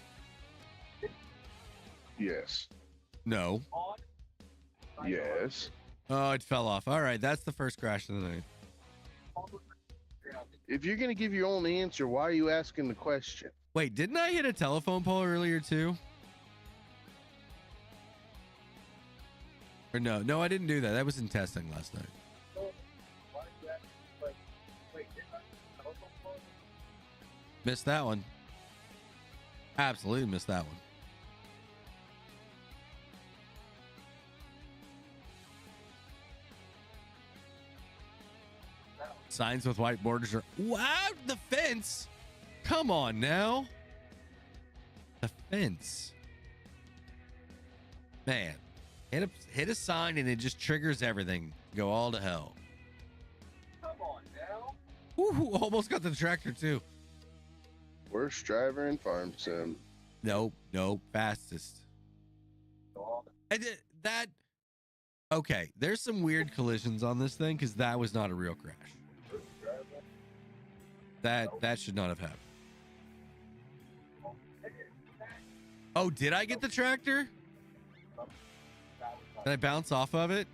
Yes. No. Yes. Oh, it fell off. All right, that's the first crash of the night. If you're gonna give your own answer, why are you asking the question? Wait, didn't I hit a telephone pole earlier too? Or no, I didn't do that. That was in testing last night. Missed that one. Absolutely missed that one. Signs with white borders are wow. The fence. Come on now. The fence. Man, hit a sign and it just triggers everything. Go all to hell. Come on now. Ooh, almost got the tractor too. Worst driver in farm sim. Nope, fastest. I did that. Okay, there's some weird collisions on this thing because that was not a real crash. That should not have happened. Oh, did I get the tractor? Did I bounce off of it?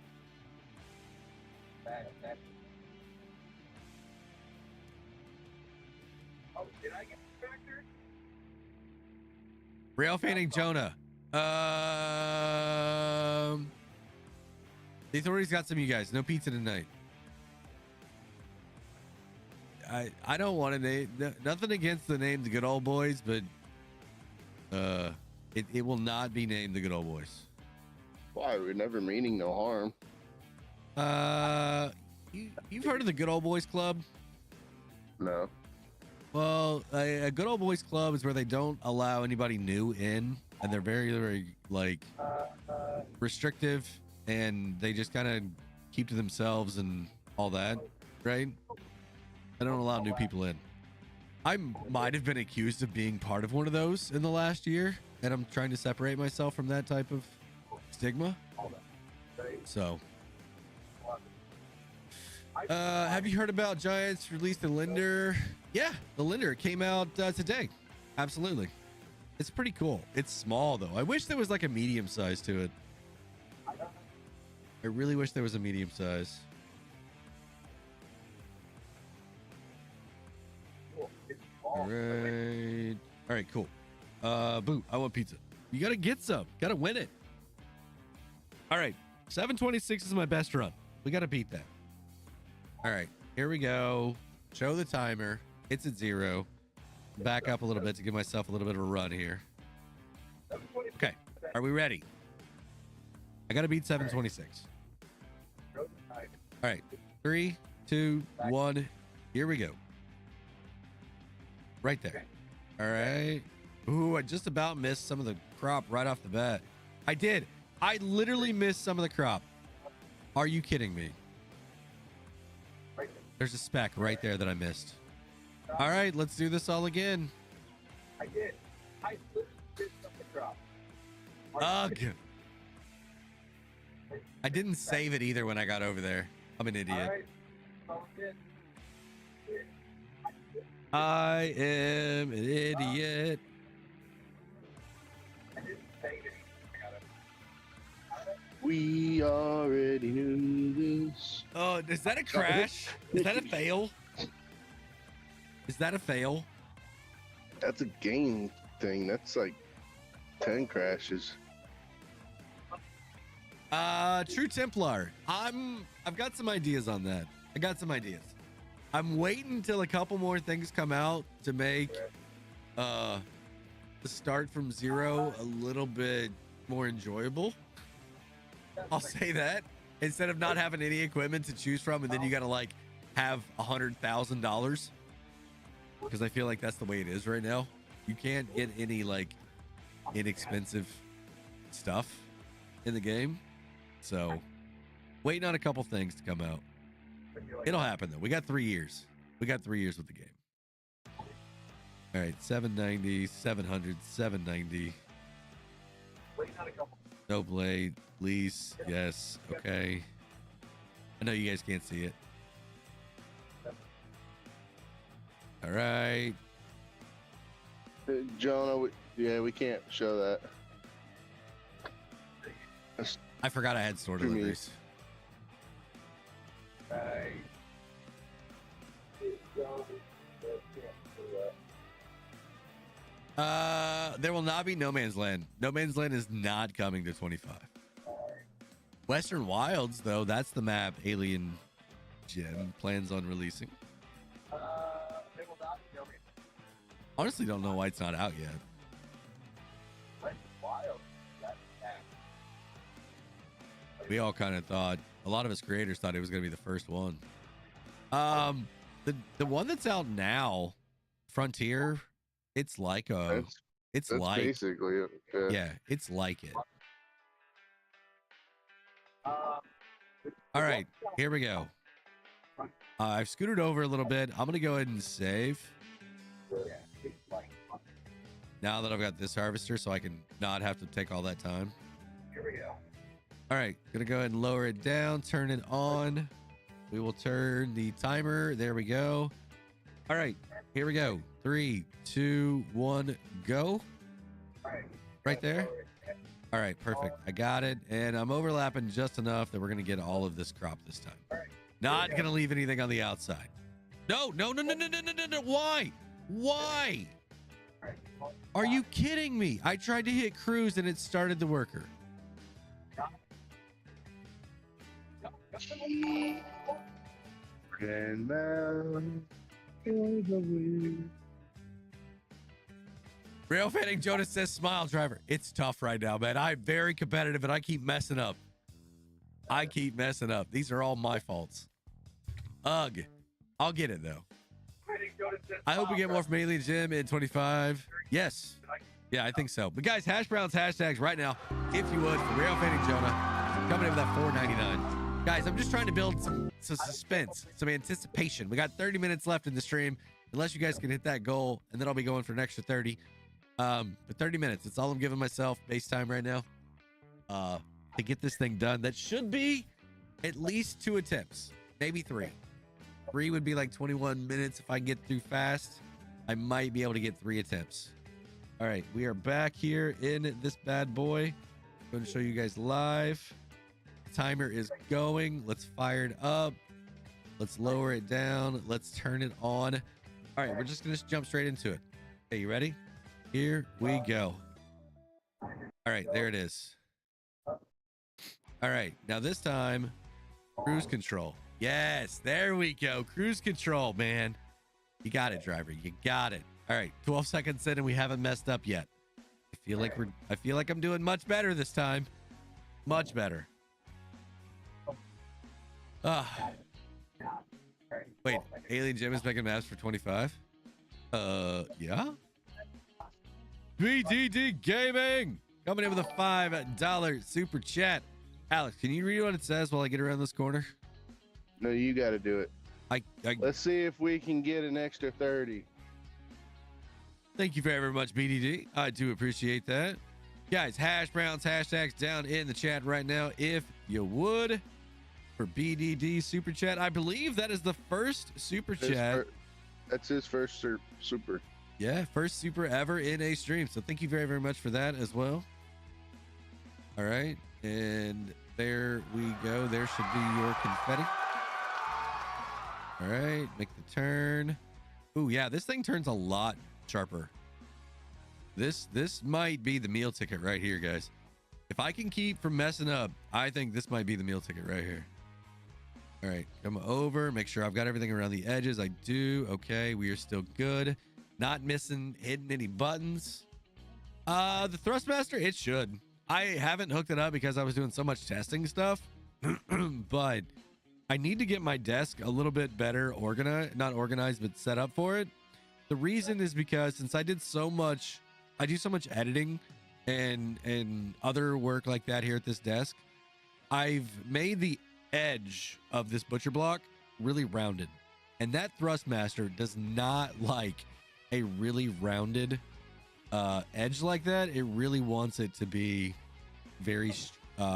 Rail fanning Jonah. The authorities got some of you guys. No pizza tonight. I don't want to name nothing against the name the Good Old Boys, but it will not be named the Good Old Boys. Why? We're never meaning no harm. You've heard of the Good Old Boys Club? No. Well, a Good Old Boys Club is where they don't allow anybody new in, and they're very, very like restrictive, and they just kind of keep to themselves and all that, right? They don't allow new people in. I might have been accused of being part of one of those in the last year, and I'm trying to separate myself from that type of stigma. So, have you heard about Giants released the Linder? Yeah, the Linder came out today. Absolutely. It's pretty cool. It's small though. I wish there was like a medium size to it. I really wish there was a medium size. All right, cool. Boo, I want pizza. You gotta get some. Gotta win it. All right, 726 is my best run. We gotta beat that. All right, here we go. Show the timer. It's at 0. Back up a little bit to give myself a little bit of a run here. Okay, are we ready? I gotta beat 726. All right, 3, 2, 1. Here we go. Right there. All right. Ooh, I just about missed some of the crop right off the bat. I did. I literally missed some of the crop. Are you kidding me? There's a speck right there that I missed. All right, let's do this all again. I did. I literally missed some of the crop. Ugh. I didn't save it either when I got over there. I'm an idiot. I am an idiot. We already knew this. Oh, is that a crash? Is that a fail? Is that a fail? That's a game thing. That's like 10 crashes. True Templar. I've got some ideas on that. I got some ideas. I'm waiting until a couple more things come out to make the start from zero a little bit more enjoyable. I'll say that. Instead of not having any equipment to choose from, and then you gotta like have $100,000. Because I feel like that's the way it is right now. You can't get any like inexpensive stuff in the game. So waiting on a couple things to come out. It'll happen though. We got 3 years. We got 3 years with the game. All right, 790, 700, 790. No blade, lease, yes, okay. I know you guys can't see it. All right. Jonah, we can't show that. I forgot I had store deliveries. There will not be No Man's Land. No Man's Land is not coming to 25. Western Wilds, though, that's the map Alien Gem plans on releasing. Honestly, don't know why it's not out yet. We all kind of thought, a lot of us creators thought it was going to be the first one. The one that's out now, Frontier, it's like a, it's that's like basically it. yeah, it's like it. All right, here we go. I've scooted over a little bit. I'm gonna go ahead and save. Now that I've got this harvester, so I can not have to take all that time. Here we go. All right, gonna go ahead and lower it down, turn it on. We will turn the timer. There we go. All right, here we go. 3, 2, 1, go. Right there. All right, perfect. I got it, and I'm overlapping just enough that we're gonna get all of this crop this time. Not gonna leave anything on the outside. No. Why? Why? Are you kidding me? I tried to hit cruise and it started the worker. Real Fanning Jonas says, smile, driver. It's tough right now, man. I'm very competitive and I keep messing up. These are all my faults. Ugh. I'll get it, though. I hope we get more from Alien Jim in 25. Yes. Yeah, I think so. But guys, hash browns, hashtags right now, if you would, for Real Fanning Jonah. Coming in with that $4.99. Guys, I'm just trying to build some suspense, some anticipation. We got 30 minutes left in the stream. Unless you guys can hit that goal, and then I'll be going for an extra 30. But 30 minutes, it's all I'm giving myself base time right now to get this thing done. That should be at least 2 attempts, maybe 3. 3 would be like 21 minutes. If I get through fast, I might be able to get 3 attempts. All right, we are back here in this bad boy. I'm going to show you guys live. The timer is going. Let's fire it up. Let's lower it down. Let's turn it on. All right, we're just going to jump straight into it. Okay, you ready? Here we go. All right, there it is. All right, now this time, cruise control. Yes, there we go. Cruise control, man. You got it, driver. You got it. All right, 12 seconds in and we haven't messed up yet. I feel like I'm doing much better this time. Much better. Wait, Alien Jim is making maps for 25? Yeah. BDD Gaming coming in with a $5 super chat. Alex, can you read what it says while I get around this corner? No, you got to do it. Let's see if we can get an extra 30. Thank you very much, BDD. I do appreciate that. Guys, hash browns, hashtags down in the chat right now, if you would, for BDD super chat. I believe that is the first super chat. That's his first super. Yeah, first super ever in a stream. So thank you very, very much for that as well. All right. And there we go. There should be your confetti. All right. Make the turn. Ooh, yeah, this thing turns a lot sharper. This might be the meal ticket right here, guys. If I can keep from messing up, I think this might be the meal ticket right here. All right, come over, make sure I've got everything around the edges. I do. Okay, we are still good. Not hitting any buttons. The Thrustmaster, it should. I haven't hooked it up because I was doing so much testing stuff, but I need to get my desk a little bit better organized, not organized, but set up for it. The reason is because since I do so much editing and other work like that here at this desk, I've made the edge of this butcher block really rounded, and that Thrustmaster does not like a really rounded edge like that. It really wants it to be very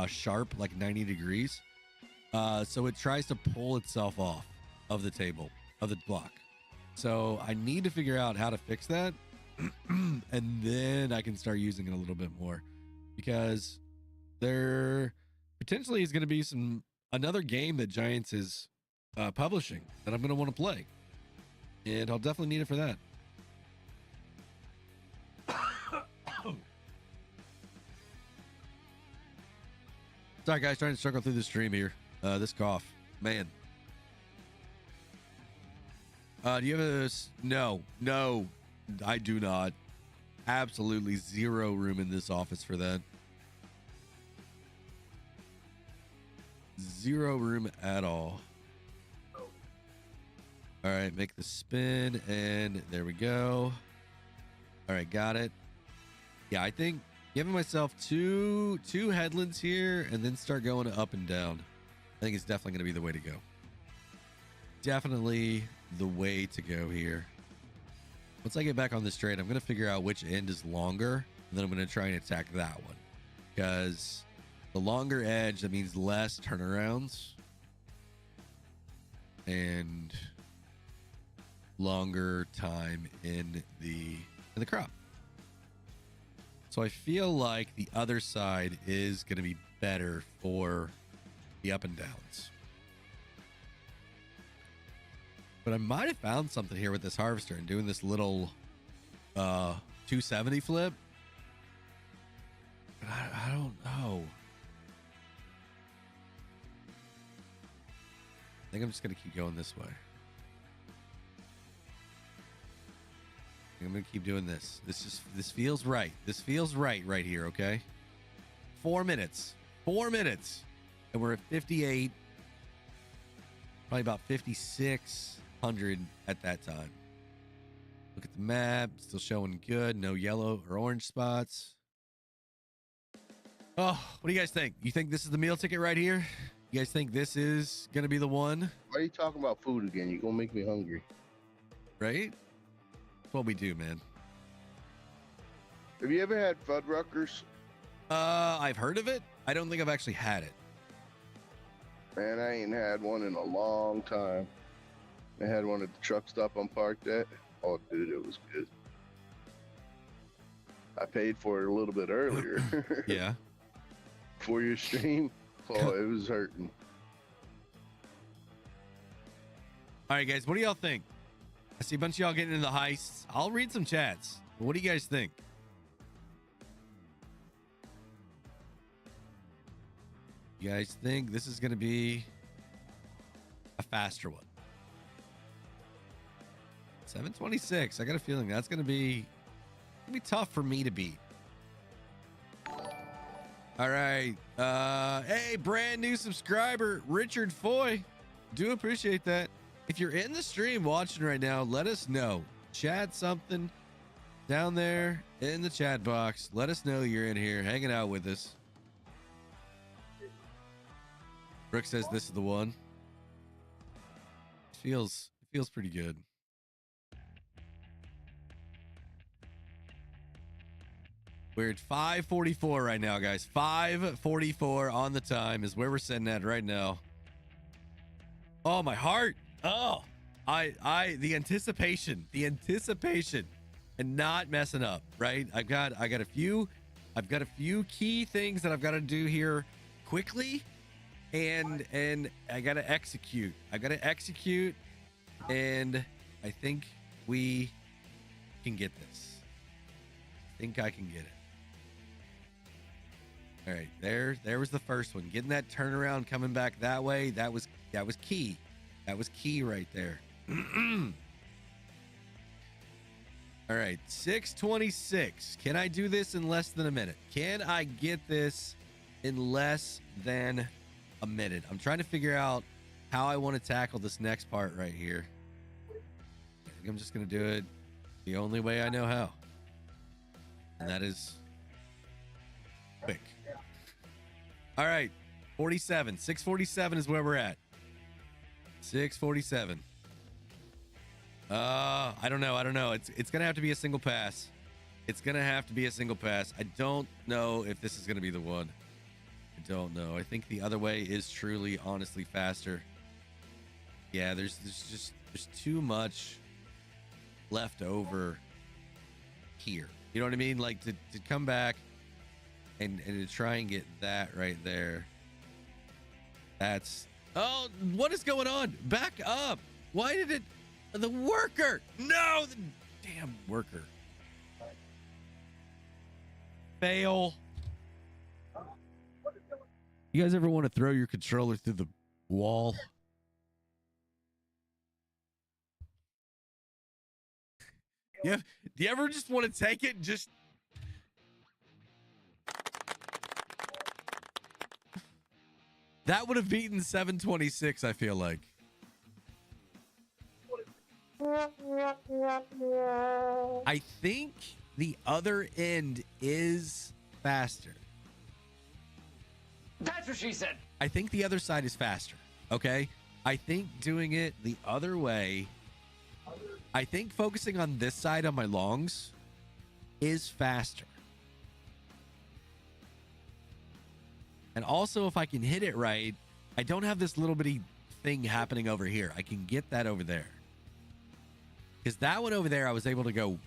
sharp, like 90 degrees. So it tries to pull itself off of the table, of the block. So I need to figure out how to fix that. And then I can start using it a little bit more, because there potentially is going to be another game that Giants is publishing that I'm going to want to play, and I'll definitely need it for that. Sorry guys, trying to struggle through the stream here. This cough, man. Do you have no, I do not. Absolutely zero room in this office for that. Zero room at all. All right, make the spin, and there we go. All right, got it. Yeah, I think giving myself two headlands here and then start going up and down, I think it's definitely going to be the way to go. Definitely the way to go here. Once I get back on the straight, I'm going to figure out which end is longer, and then I'm going to try and attack that one, because the longer edge, that means less turnarounds and longer time in the crop. So I feel like the other side is going to be better for the up and downs. But I might have found something here with this harvester and doing this little 270 flip. But I don't know. I think I'm just going to keep going this way. I'm going to keep doing this. This feels right. This feels right here, okay? 4 minutes. 4 minutes. And we're at 58. Probably about 5,600 at that time. Look at the map. Still showing good. No yellow or orange spots. Oh, what do you guys think? You think this is the meal ticket right here? You guys think this is going to be the one? Why are you talking about food again? You're going to make me hungry. Right? That's what we do, man. Have you ever had Fuddruckers? I've heard of it. I don't think I've actually had it. Man, I ain't had one in a long time. I had one at the truck stop I'm parked at. Oh, dude, it was good. I paid for it a little bit earlier. Yeah. For your stream. Oh, it was hurting. All right, guys, what do y'all think? I see a bunch of y'all getting into the heists. I'll read some chats. What do you guys think? You guys think this is going to be a faster one? 726. I got a feeling that's going to be tough for me to beat. All right. Hey, brand new subscriber, Richard Foy. Do appreciate that. If you're in the stream watching right now, let us know. Chat something down there in the chat box. Let us know you're in here hanging out with us. Brooke says this is the one. Feels pretty good. We're at 5:44 right now, guys. 5:44 on the time is where we're sitting at right now. Oh, my heart. Oh, the anticipation and not messing up, right? I got a few key things that I've got to do here quickly, and I got to execute. And I think we can get this. I think I can get it. All right, there was the first one. Getting that turnaround, coming back that way, that was key. That was key right there. All right, 6:26. Can I do this in less than a minute? Can I get this in less than a minute? I'm trying to figure out how I want to tackle this next part right here. I think I'm just going to do it the only way I know how. And that is quick. All right, 47. 6:47 is where we're at. 6:47. I don't know. It's gonna have to be a single pass. It's gonna have to be a single pass. I don't know if this is gonna be the one. I don't know. I think the other way is truly, honestly faster. Yeah, there's too much left over here. You know what I mean? Like to come back and to try and get that right there. That's what is going on? Back up. Why did it? The worker. No, the damn worker. Fail. You guys ever want to throw your controller through the wall? Yeah. Do you ever just want to take it and just... That would have beaten 726, I feel like. I think the other end is faster. That's what she said. I think the other side is faster. Okay. I think doing it the other way, I think focusing on this side on my longs is faster. And also, if I can hit it right, I don't have this little bitty thing happening over here. I can get that over there. Because that one over there, I was able to go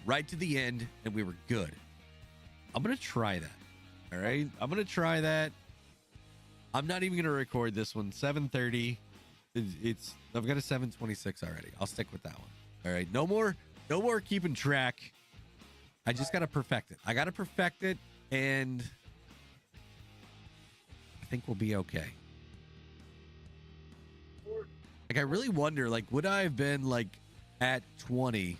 right to the end, and we were good. I'm going to try that. All right? I'm going to try that. I'm not even going to record this one. 7:30. I've got a 7:26 already. I'll stick with that one. All right? No more keeping track. I just got to perfect it. I got to perfect it, and I think we'll be okay. Like, I really wonder, like, would I have been, like, at 20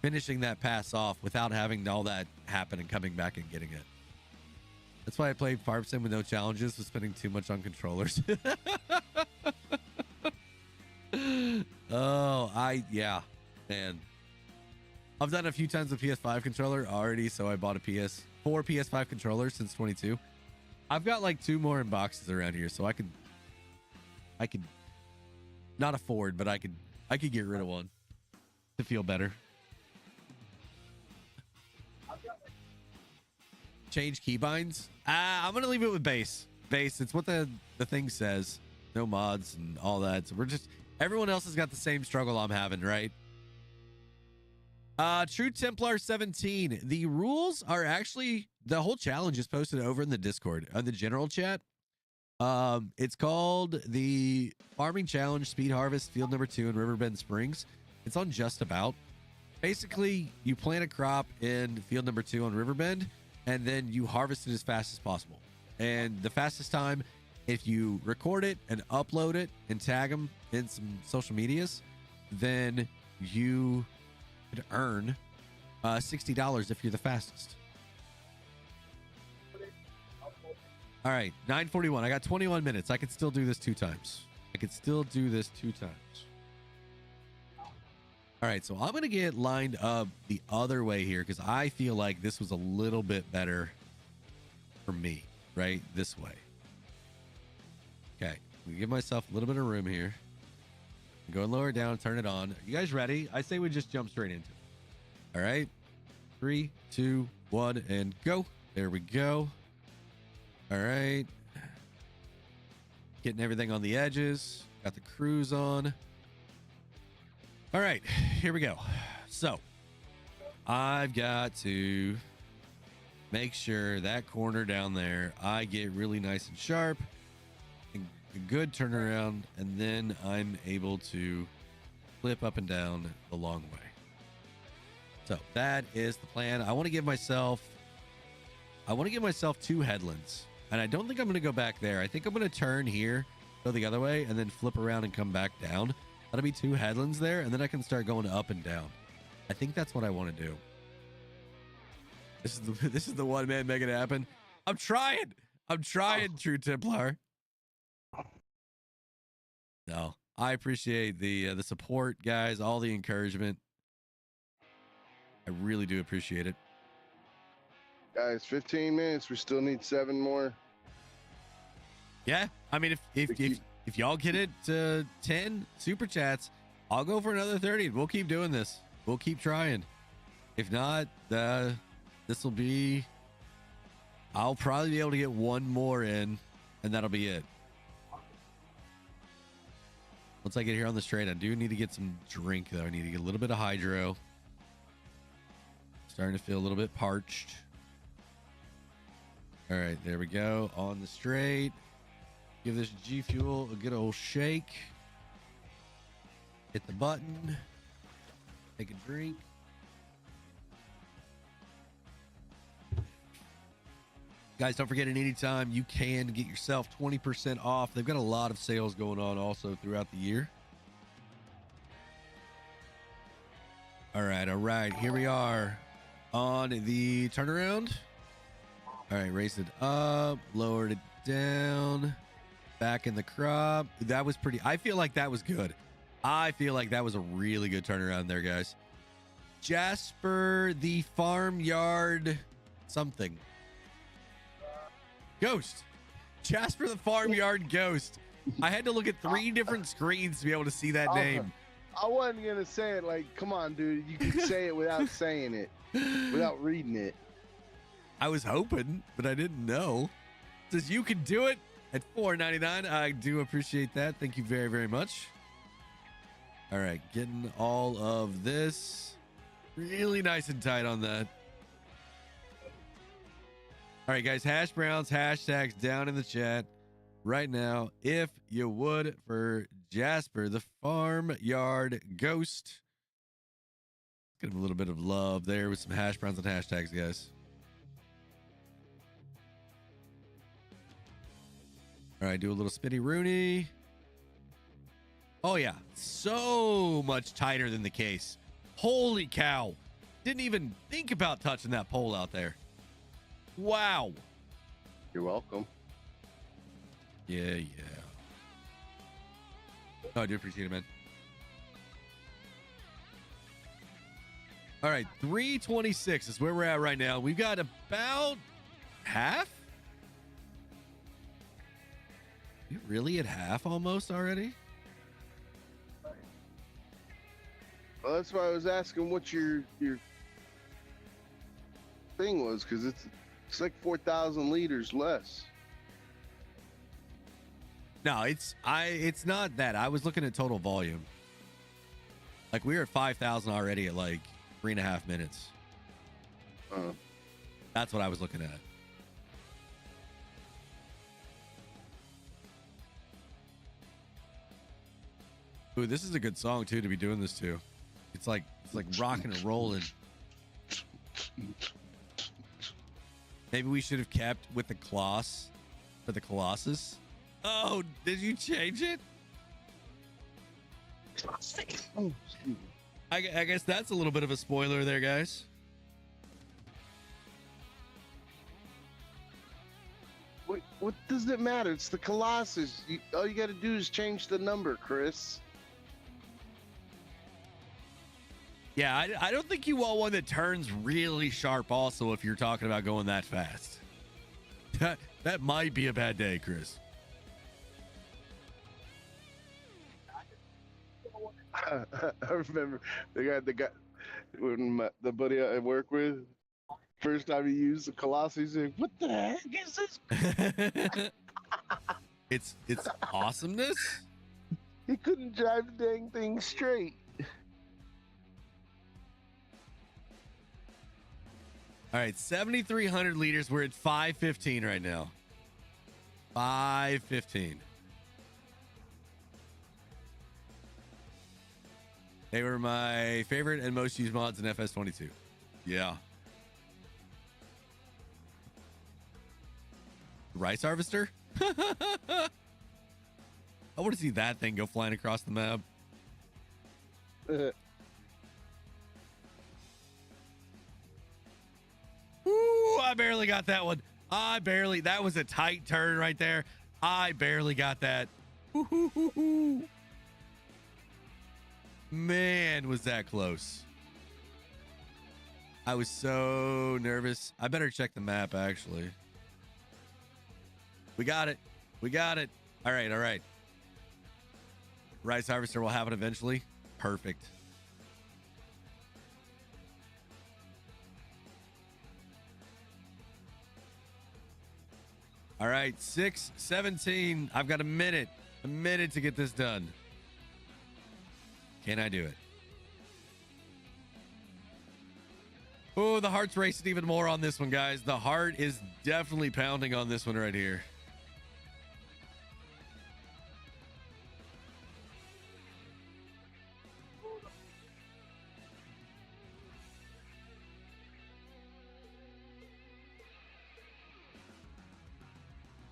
finishing that pass off without having all that happen and coming back and getting it? That's why I played Farm Sim with no challenges, was spending too much on controllers. Yeah, man. I've done a few times with PS5 controller already, so I bought a PS4 PS5 controllers since 22. I've got like 2 more in boxes around here, so I could not afford, but I could get rid of one to feel better. Change keybinds? I'm gonna leave it with base. Base. It's what the thing says. No mods and all that. So everyone else has got the same struggle I'm having, right? True Templar 17. The rules are actually, the whole challenge is posted over in the Discord, on the general chat. It's called the Farming Challenge Speed Harvest Field Number 2 in Riverbend Springs. It's on Just About. Basically, you plant a crop in Field Number 2 on Riverbend, and then you harvest it as fast as possible. And the fastest time, if you record it and upload it and tag them in some social medias, then you could earn $60 if you're the fastest. All right, 9:41. I got 21 minutes. I could still do this 2 times. All right, so I'm going to get lined up the other way here because I feel like this was a little bit better for me, right? This way. Okay, we give myself a little bit of room here. Go and lower it down, turn it on. Are you guys ready? I say we just jump straight into it. All right, 3, 2, 1, and go. There we go. All right. Getting everything on the edges. Got the cruise on. All right, here we go. So I've got to make sure that corner down there, I get really nice and sharp and a good turnaround, and then I'm able to flip up and down the long way. So that is the plan. I want to give myself 2 headlands, and I don't think I'm going to go back there. I think I'm going to turn here, go the other way, and then flip around and come back down. That'll be 2 headlands there, and then I can start going up and down. I think that's what I want to do. This is the one, man. Make it happen. I'm trying, True Templar. No, I appreciate the support, guys. All the encouragement. I really do appreciate it. Guys, 15 minutes. We still need 7 more. Yeah, I mean, if y'all get it to 10 super chats, I'll go for another 30. We'll keep doing this. We'll keep trying. If not, this will be. I'll probably be able to get 1 more in, and that'll be it. Once I get here on the straight, I do need to get some drink, though. I need to get a little bit of hydro. Starting to feel a little bit parched. All right, there we go. On the straight. Give this G Fuel a good old shake. Hit the button. Take a drink. Guys, don't forget, at any time you can get yourself 20% off. They've got a lot of sales going on also throughout the year. All right. Here we are on the turnaround. All right, raise it up, lowered it down, back in the crop. That was pretty. I feel like that was good. I feel like that was a really good turnaround there, guys. Jasper, the farmyard something. Ghost. Jasper, the farmyard ghost. I had to look at 3 different screens to be able to see that name. I wasn't going to say it like, come on, dude. You can say it without saying it, without reading it. I was hoping, but I didn't know. It says you can do it at $4.99. I do appreciate that. Thank you very, very much. All right, getting all of this really nice and tight on that. All right, guys, hash browns, hashtags down in the chat right now, if you would, for Jasper, the farmyard ghost. Give him a little bit of love there with some hash browns and hashtags, guys. All right, do a little spinny Rooney. Oh, yeah. So much tighter than the case. Holy cow. Didn't even think about touching that pole out there. Wow. You're welcome. Yeah. Oh, I do appreciate it, man. All right, 326 is where we're at right now. We've got about half. You're really at half almost already? Well, that's why I was asking what your thing was, because it's like 4,000 liters less. No, it's not that. I was looking at total volume. Like, we were at 5,000 already at like 3.5 minutes. That's what I was looking at. Ooh, this is a good song too to be doing this to. It's like rocking and rolling. Maybe we should have kept with the Colossus for the Colossus. Oh, did you change it? I guess that's a little bit of a spoiler there, guys. What does it matter? It's the Colossus. All you got to do is change the number, Chris. Yeah, I don't think you want one that turns really sharp also if you're talking about going that fast. That might be a bad day, Chris. I remember the guy when the buddy I work with, first time he used the Colossus, he said, "What the heck is this?" It's awesomeness. He couldn't drive the dang thing straight. All right, 7,300 liters. We're at 515 right now. 515. They were my favorite and most used mods in FS22. Yeah. Rice harvester? I want to see that thing go flying across the map. Ooh, I barely got that one. That was a tight turn right there. I barely got that. Ooh. Man, was that close. I was so nervous. I better check the map, actually. We got it. We got it. All right, all right. Rice harvester will happen eventually. Perfect. All right, 6:17. I've got a minute to get this done. Can I do it? Oh, the heart's racing even more on this one, guys. The heart is definitely pounding on this one right here.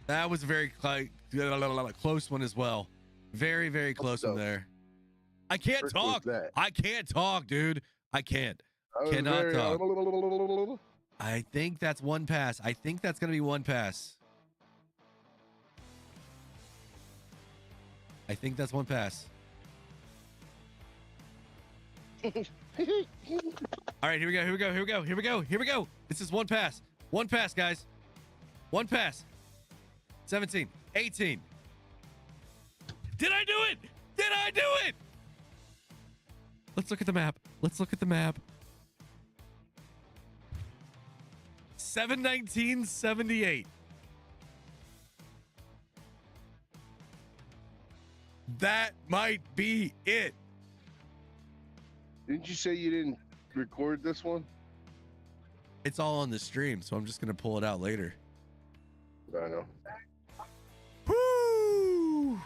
That was a very close one as well. Very, very close one there. I can't talk. I can't talk, dude. I can't. Cannot talk. I think that's one pass. I think that's going to be one pass. I think that's one pass. All right, here we go. Here we go. Here we go. Here we go. Here we go. This is one pass. One pass, guys. One pass. 17, 18. Did I do it? Did I do it? Let's look at the map. Let's look at the map. 7:19:78. That might be it. Didn't you say you didn't record this one? It's all on the stream, so I'm just going to pull it out later. I know. Woo!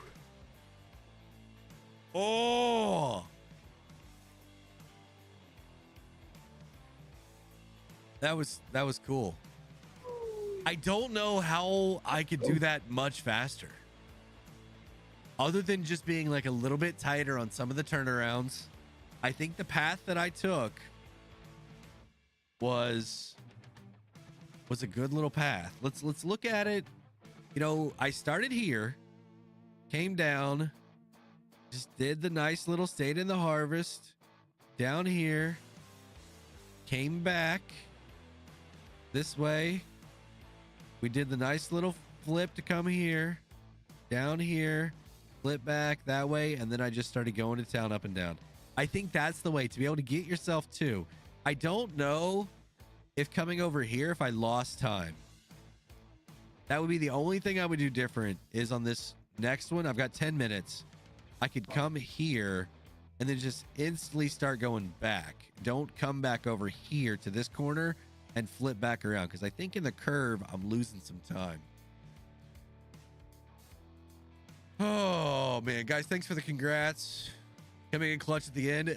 Oh! That was cool. I don't know how I could do that much faster. Other than just being like a little bit tighter on some of the turnarounds. I think the path that I took was a good little path. Let's look at it. You know, I started here, came down, just did the nice little stayed in the harvest, down here, came back this way. We did the nice little flip to come here, down here, flip back that way, and then I just started going to town up and down. I think that's the way to be able to get yourself to. I don't know if coming over here, if I lost time. That would be the only thing I would do different is on this next one. I've got 10 minutes. I could come here and then just instantly start going back. Don't come back over here to this corner and flip back around, because I think in the curve, I'm losing some time. Oh, man. Guys, thanks for the congrats. Coming in clutch at the end.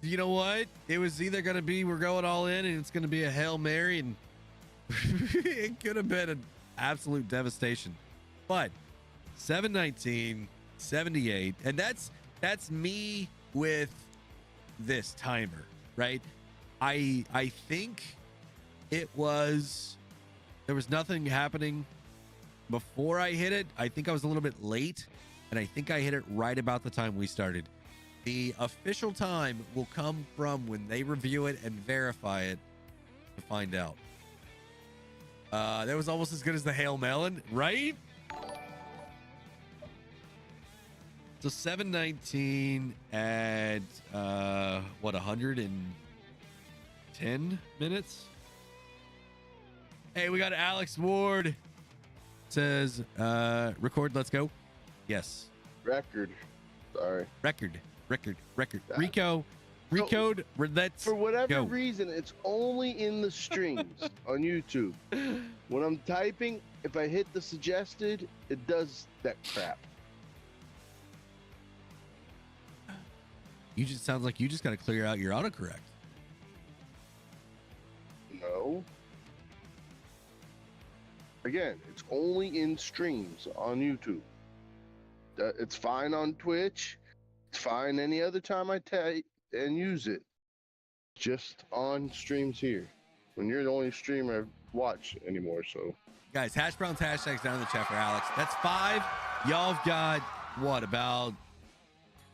You know what? It was either going to be we're going all in and it's going to be a Hail Mary, and it could have been an absolute devastation. But 7:19:78, and that's me with this timer, right? I think there was nothing happening before I hit it. I think I was a little bit late, and I think I hit it right about the time we started. The official time will come from when they review it and verify it to find out. That was almost as good as the Hail Melon, right? So 7:19 at 110 minutes. Hey, we got Alex Ward. Says record, let's go. Yes. Record. Sorry. Record. Rico. Recode. Let's For whatever go. reason, it's only in the streams on YouTube. When I'm typing, if I hit the suggested, it does that crap. You just sounds like you just got to clear out your autocorrect. No. Again, it's only in streams on YouTube. It's fine on Twitch. It's fine any other time I type and use it. Just on streams here. When you're the only streamer I watch anymore, so. Guys, Hash Brown's hashtags down in the chat for Alex. That's 5. Y'all have got what, about,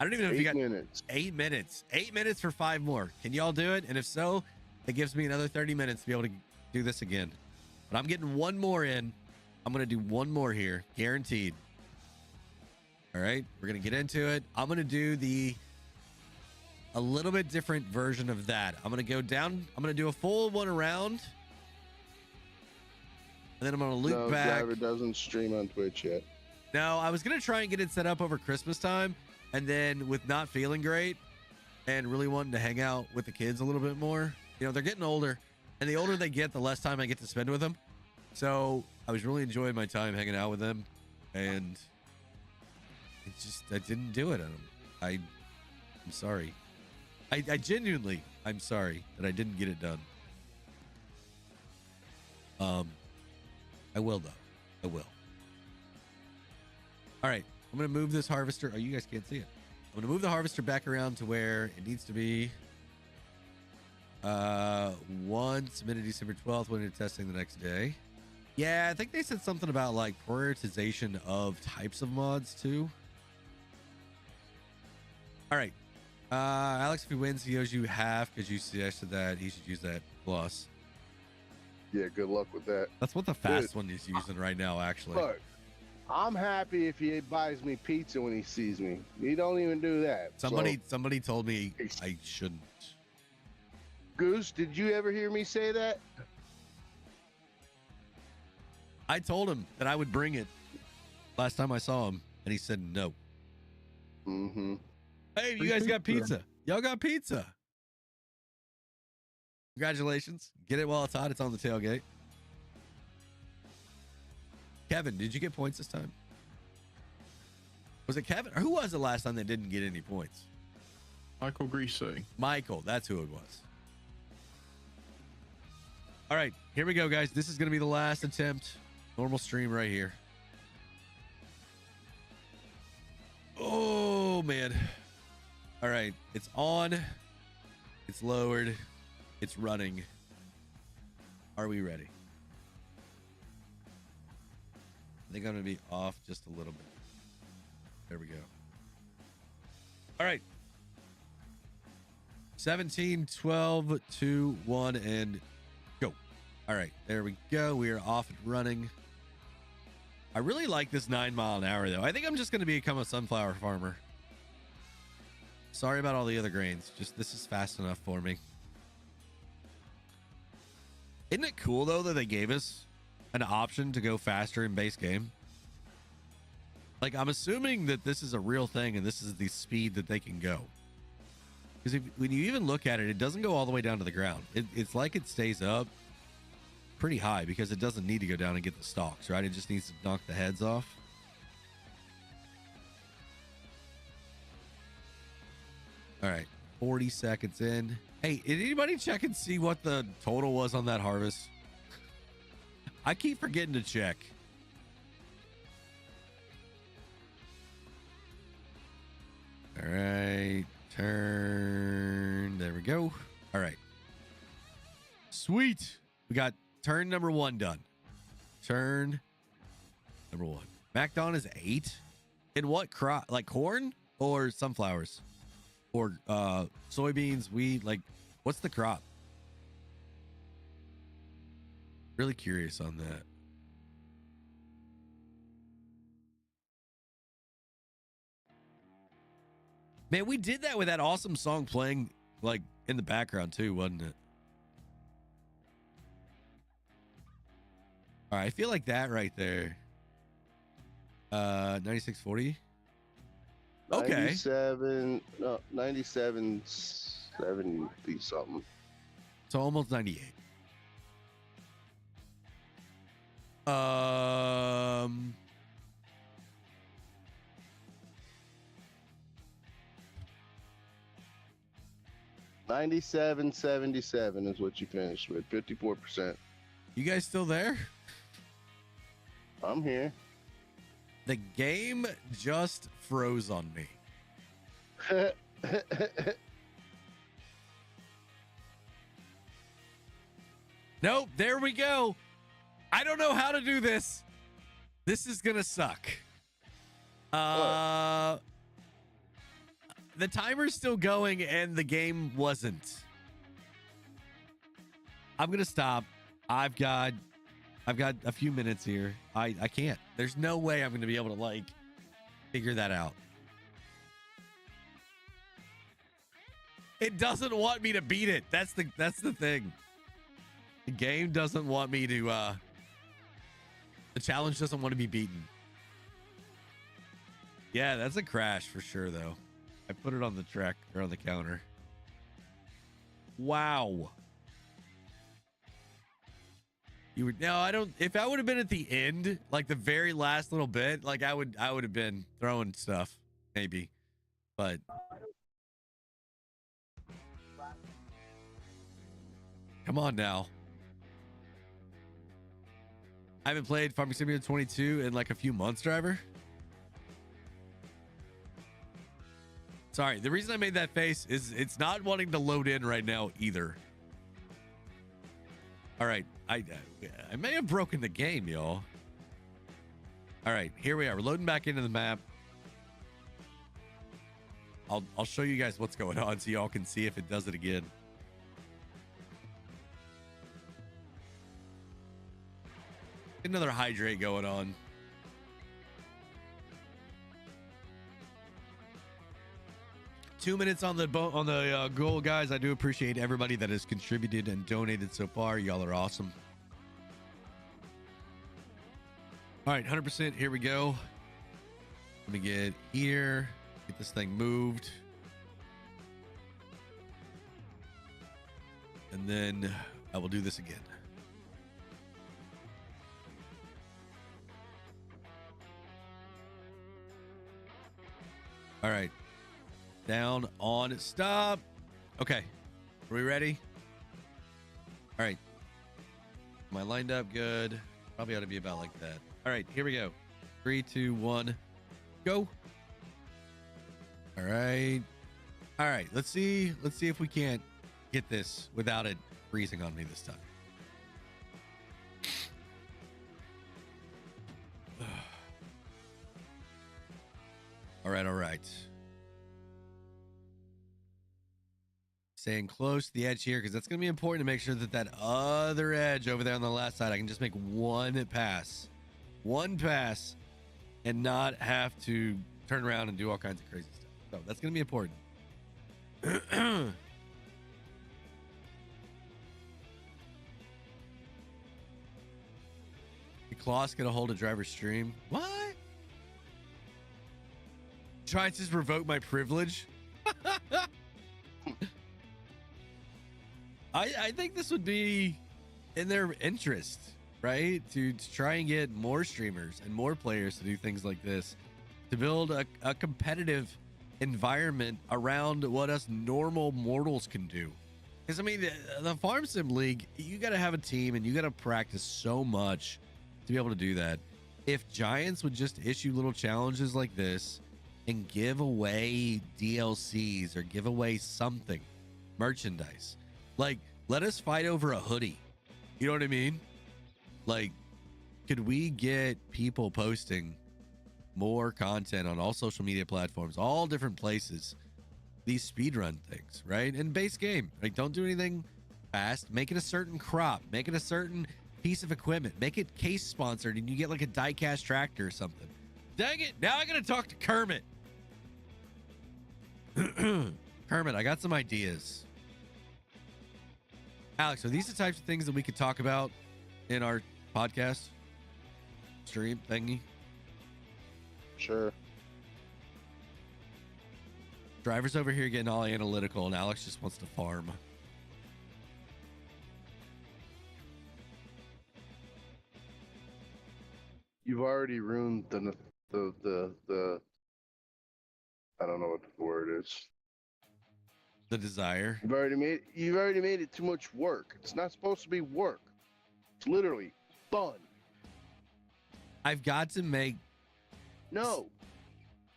I don't even know if you got 8 minutes. 8 minutes for 5 more. Can y'all do it? And if so, it gives me another 30 minutes to be able to do this again. But I'm getting one more in. I'm going to do one more here, guaranteed. All right, we're going to get into it. I'm going to do a little bit different version of that. I'm going to go down. I'm going to do a full one around. And then I'm going to loop back. No, Driver doesn't stream on Twitch yet. No, I was going to try and get it set up over Christmas time. And then with not feeling great and really wanting to hang out with the kids a little bit more, you know, they're getting older. And the older they get, the less time I get to spend with them. So I was really enjoying my time hanging out with them. And it's just, I didn't do it. I'm sorry. I genuinely, I'm sorry that I didn't get it done. I will though. I will. All right. I'm going to move this harvester. Oh, you guys can't see it. I'm going to move the harvester back around to where it needs to be. One submitted December 12th, went into testing the next day. Yeah, I think they said something about like prioritization of types of mods too. All right. Alex, if he wins, he owes you half because you suggested that he should use that plus. Yeah, good luck with that. That's what the fast one is using right now, actually. Look, I'm happy if he buys me pizza when he sees me. He don't even do that. Somebody told me I shouldn't. Goose, did you ever hear me say that? I told him that I would bring it last time I saw him, and he said no. Mm-hmm. Hey, you guys got pizza. Y'all got pizza. Congratulations. Get it while it's hot. It's on the tailgate. Kevin, did you get points this time? Was it Kevin? Or who was it last time that didn't get any points? Michael Greasy. Michael, that's who it was. All right, here we go, guys. This is going to be the last attempt. Normal stream right here. Oh, man. All right, it's on. It's lowered. It's running. Are we ready? I think I'm going to be off just a little bit. There we go. All right. 17, 12, 2, 1, and go. All right, there we go. We are off and running. I really like this 9 mile an hour, though. I think I'm just going to become a sunflower farmer. Sorry about all the other grains. Just this is fast enough for me. Isn't it cool, though, that they gave us an option to go faster in base game? Like, I'm assuming that this is a real thing and this is the speed that they can go. Because when you even look at it, it doesn't go all the way down to the ground. It's like it stays up pretty high because it doesn't need to go down and get the stalks, right? It just needs to knock the heads off. All right, 40 seconds in. Hey, did anybody check and see what the total was on that harvest? I keep forgetting to check. All right, turn. There we go. All right. Sweet. We got turn number 1 done. Turn number 1. MacDon is 8. In what crop? Like corn or sunflowers? Or soybeans, wheat? Like, what's the crop? Really curious on that. Man, we did that with that awesome song playing like in the background too, wasn't it? All right, I feel like that right there. 9640. Okay. 97, 70 something. So almost 98. 97.77 is what you finished with. 54%. You guys still there? I'm here. The game just froze on me. Nope, there we go. I don't know how to do this. This is gonna suck. The timer's still going and the game wasn't. I'm gonna stop. I've got a few minutes here. I can't. There's no way I'm gonna be able to like figure that out. It doesn't want me to beat it. That's the thing. The game doesn't want me to the challenge doesn't want to be beaten. Yeah, that's a crash for sure though. I put it on the track or on the counter. Wow. You would no, I don't. If I would have been at the end, like the very last little bit, like I would have been throwing stuff, maybe. But come on now. I haven't played Farming Simulator 22 in like a few months, driver. Sorry, the reason I made that face is it's not wanting to load in right now either. All right, I may have broken the game, y'all. All right, here we are. We're loading back into the map. I'll show you guys what's going on so y'all can see if it does it again. Another hydrate going on. Two minutes on the goal, guys. I do appreciate everybody that has contributed and donated so far. Y'all are awesome. All right, 100%. Here we go. Let me get here. Get this thing moved. And then I will do this again. All right. Down on stop. Okay. Are we ready? All right. Am I lined up good? Probably ought to be about like that. All right. Here we go. 3, 2, 1. Go. All right. All right. Let's see if we can't get this without it freezing on me this time. All right. All right. Staying close to the edge here because that's going to be important to make sure that that other edge over there on the left side, I can just make one pass and not have to turn around and do all kinds of crazy stuff. So that's going to be important. Kloss going to hold a driver's stream. What? Trying to just revoke my privilege? I think this would be in their interest, right? To try and get more streamers and more players to do things like this, to build a competitive environment around what us normal mortals can do. Because, I mean, the Farm Sim League, you got to have a team and you got to practice so much to be able to do that. If Giants would just issue little challenges like this and give away DLCs or give away something, merchandise, like, let us fight over a hoodie. You know what I mean? Like, could we get people posting more content on all social media platforms, all different places, these speedrun things, right? And base game, like, don't do anything fast. Make it a certain crop. Make it a certain piece of equipment. Make it case sponsored and you get like a diecast tractor or something. Dang it. Now I got to talk to Kermit. Kermit, I got some ideas. Alex, are these the types of things that we could talk about in our podcast stream thingy? Sure. Driver's over here getting all analytical, and Alex just wants to farm. You've already ruined the I don't know what the word is. the desire. You've already made it too much work. It's not supposed to be work. It's literally fun. I've got to make. No,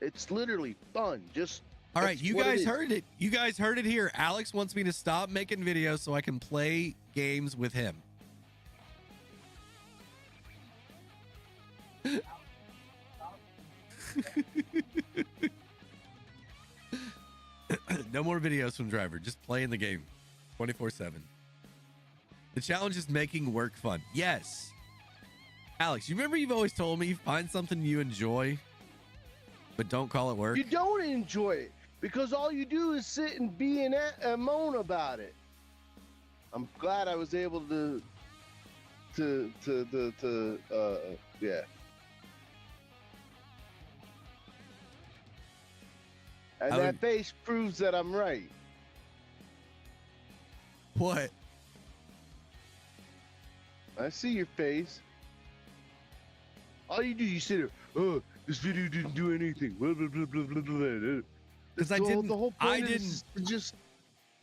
it's literally fun. Just All right, that's you what guys is. heard it. You guys heard it here. Alex wants me to stop making videos so I can play games with him. No more videos from Driver. Just playing the game 24/7. The challenge is making work fun. Yes. Alex, you remember you've always told me find something you enjoy, but don't call it work? You don't enjoy it because all you do is sit and be and moan about it. I'm glad I was able to yeah. And that face proves that I'm right. What? I see your face. All you do, you sit there, oh, this video didn't do anything. Blah, blah, blah, blah, blah, blah. Because The whole point is to just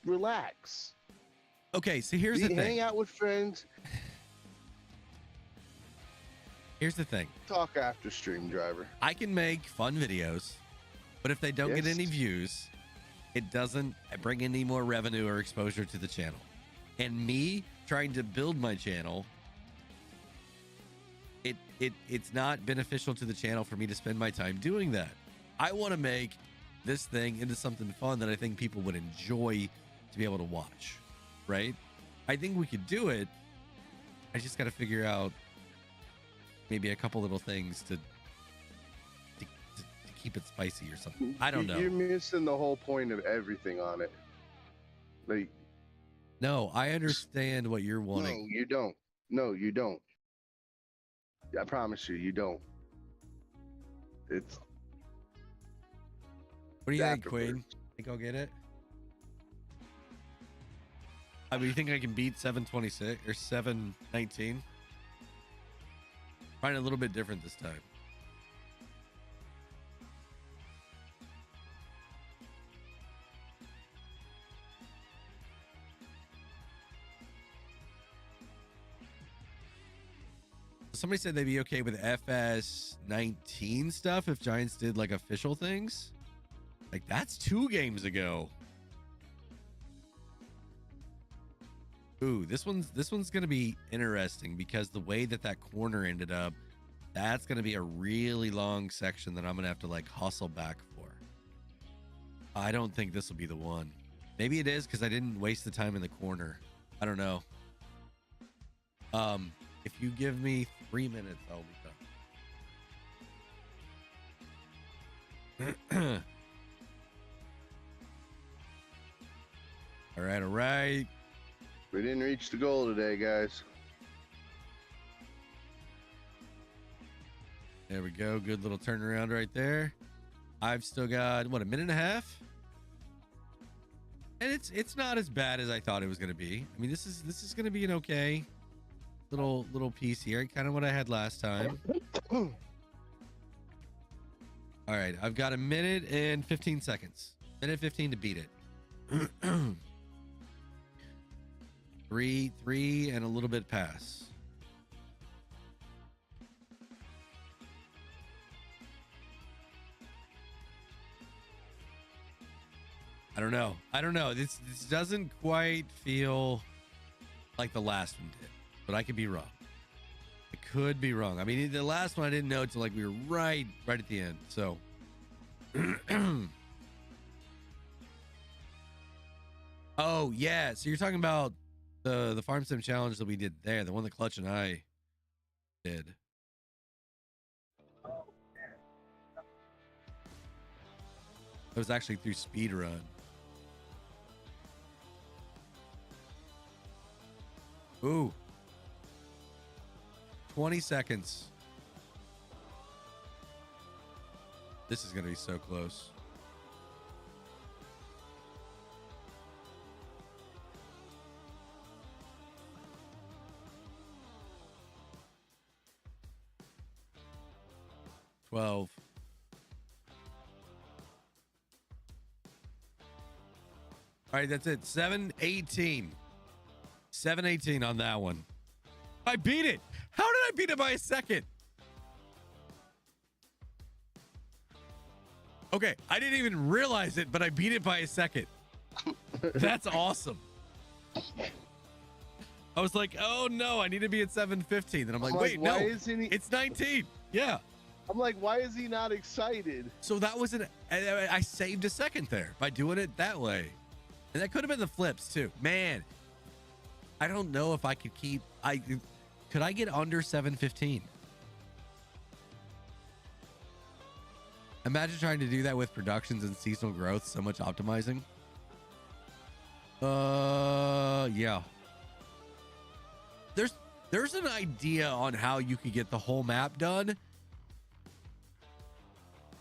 relax. Okay, so here's the thing. Hang out with friends. Here's the thing. Talk after stream, Driver. I can make fun videos, but if they don't get any views, it doesn't bring any more revenue or exposure to the channel. And me trying to build my channel, it's not beneficial to the channel for me to spend my time doing that. I want to make this thing into something fun that I think people would enjoy to be able to watch, right? I think we could do it. I just got to figure out maybe a couple little things to keep it spicy or something. I don't know. You're missing the whole point of everything on it. Like, no, I understand what you're wanting. No, you don't. No, you don't. I promise you, you don't. It's. What do you think, Queen? Think I'll get it? I mean, you think I can beat 726 or 719? Trying a little bit different this time. Somebody said they'd be okay with FS19 stuff if Giants did like official things. Like that's 2 games ago. Ooh, this one's gonna be interesting because the way that corner ended up, that's gonna be a really long section that I'm gonna have to like hustle back for. I don't think this will be the one. Maybe it is because I didn't waste the time in the corner. I don't know. If you give me 3 minutes, I'll be done. All right. We didn't reach the goal today, guys. There we go. Good little turnaround right there. I've still got what, a minute and a half, and it's not as bad as I thought it was going to be. I mean, this is going to be an okay little piece here, kind of what I had last time. All right, I've got a minute and 15 seconds. Minute 15 to beat it. three and a little bit pass. I don't know. This doesn't quite feel like the last one did, but I could be wrong. I could be wrong. I mean, the last one I didn't know until like we were right at the end. So oh yeah, so you're talking about the farm sim challenge that we did there, the one that Clutch and I did. It was actually through Speedrun. Ooh. 20 seconds. This is going to be so close. All All right, that's it. 718. 718 on that one. I beat it. How did I beat it by a second? Okay, I didn't even realize it, but I beat it by a second. That's awesome. I was like, oh no, I need to be at 715. And I'm like, wait, no, it's 19. Yeah. I'm like, why is he not excited? So that was I saved a second there by doing it that way. And that could have been the flips too. Man, I don't know if I could could I get under 715? Imagine trying to do that with productions and seasonal growth, so much optimizing. Yeah. There's an idea on how you could get the whole map done,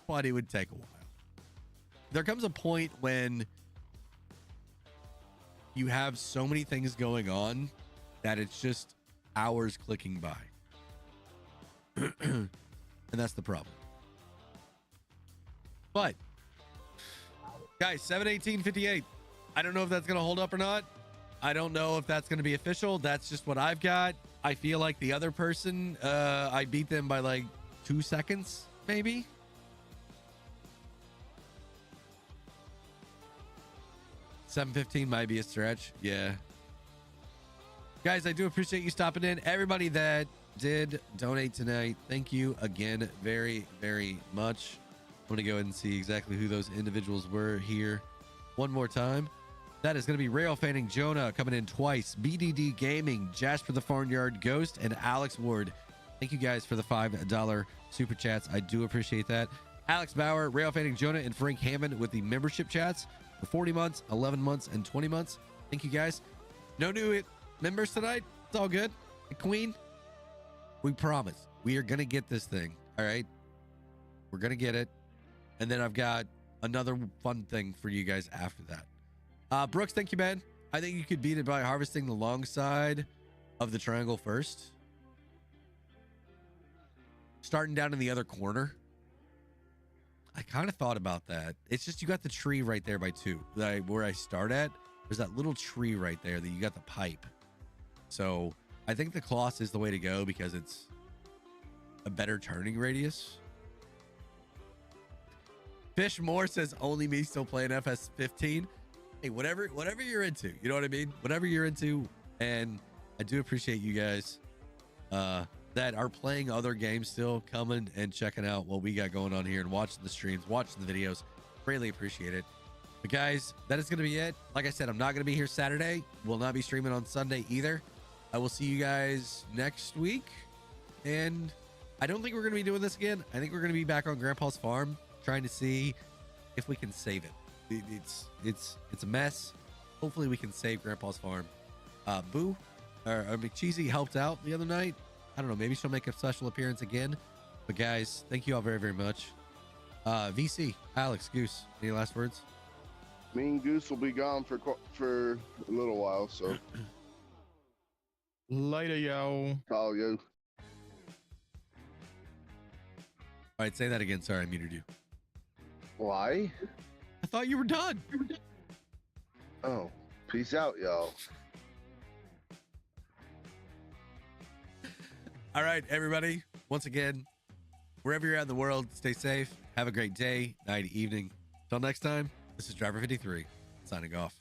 but it would take a while. There comes a point when you have so many things going on that it's just hours clicking by. And that's the problem. But guys, 718.58. I don't know if that's going to hold up or not. I don't know if that's going to be official. That's just what I've got. I feel like the other person, I beat them by like 2 seconds, maybe. $7.15 might be a stretch. Yeah. Guys, I do appreciate you stopping in. Everybody that did donate tonight, thank you again very, very much. I'm going to go ahead and see exactly who those individuals were here one more time. That is going to be Rail Fanning Jonah coming in twice. BDD Gaming, Jasper the Farnyard Ghost, and Alex Ward. Thank you guys for the $5 super chats. I do appreciate that. Alex Bauer, Rail Fanning Jonah, and Frank Hammond with the membership chats for 40 months, 11 months, and 20 months. Thank you guys. No new members tonight. It's all good. The Queen, we promise we are going to get this thing. All right. We're going to get it. And then I've got another fun thing for you guys after that. Brooks, thank you, man. I think you could beat it by harvesting the long side of the triangle first. Starting down in the other corner. I kind of thought about that. It's just you got the tree right there by 2. Where I start at, there's that little tree right there that you got the pipe. So I think the Kloss is the way to go because it's a better turning radius. Fish Moore says only me still playing FS15. Hey, whatever you're into, you know what I mean? Whatever you're into, and I do appreciate you guys that are playing other games still, coming and checking out what we got going on here and watching the streams, watching the videos. Greatly appreciate it. But guys, that is going to be it. Like I said, I'm not going to be here Saturday. Will not be streaming on Sunday either. I will see you guys next week. And I don't think we're going to be doing this again. I think we're going to be back on Grandpa's farm, trying to see if we can save it. It's a mess. Hopefully we can save Grandpa's farm. Boo or McCheesy helped out the other night. I don't know, maybe she'll make a special appearance again. But guys, thank you all very, very much. VC, Alex, Goose, any last words? Me and Goose will be gone for a little while, so Later, yo. call you. All right, say that again. Sorry, I muted you. Why? I thought you were done. Oh, peace out, y'all. All right, everybody. Once again, wherever you're at in the world, stay safe. Have a great day, night, evening. Till next time, this is Driver 53 signing off.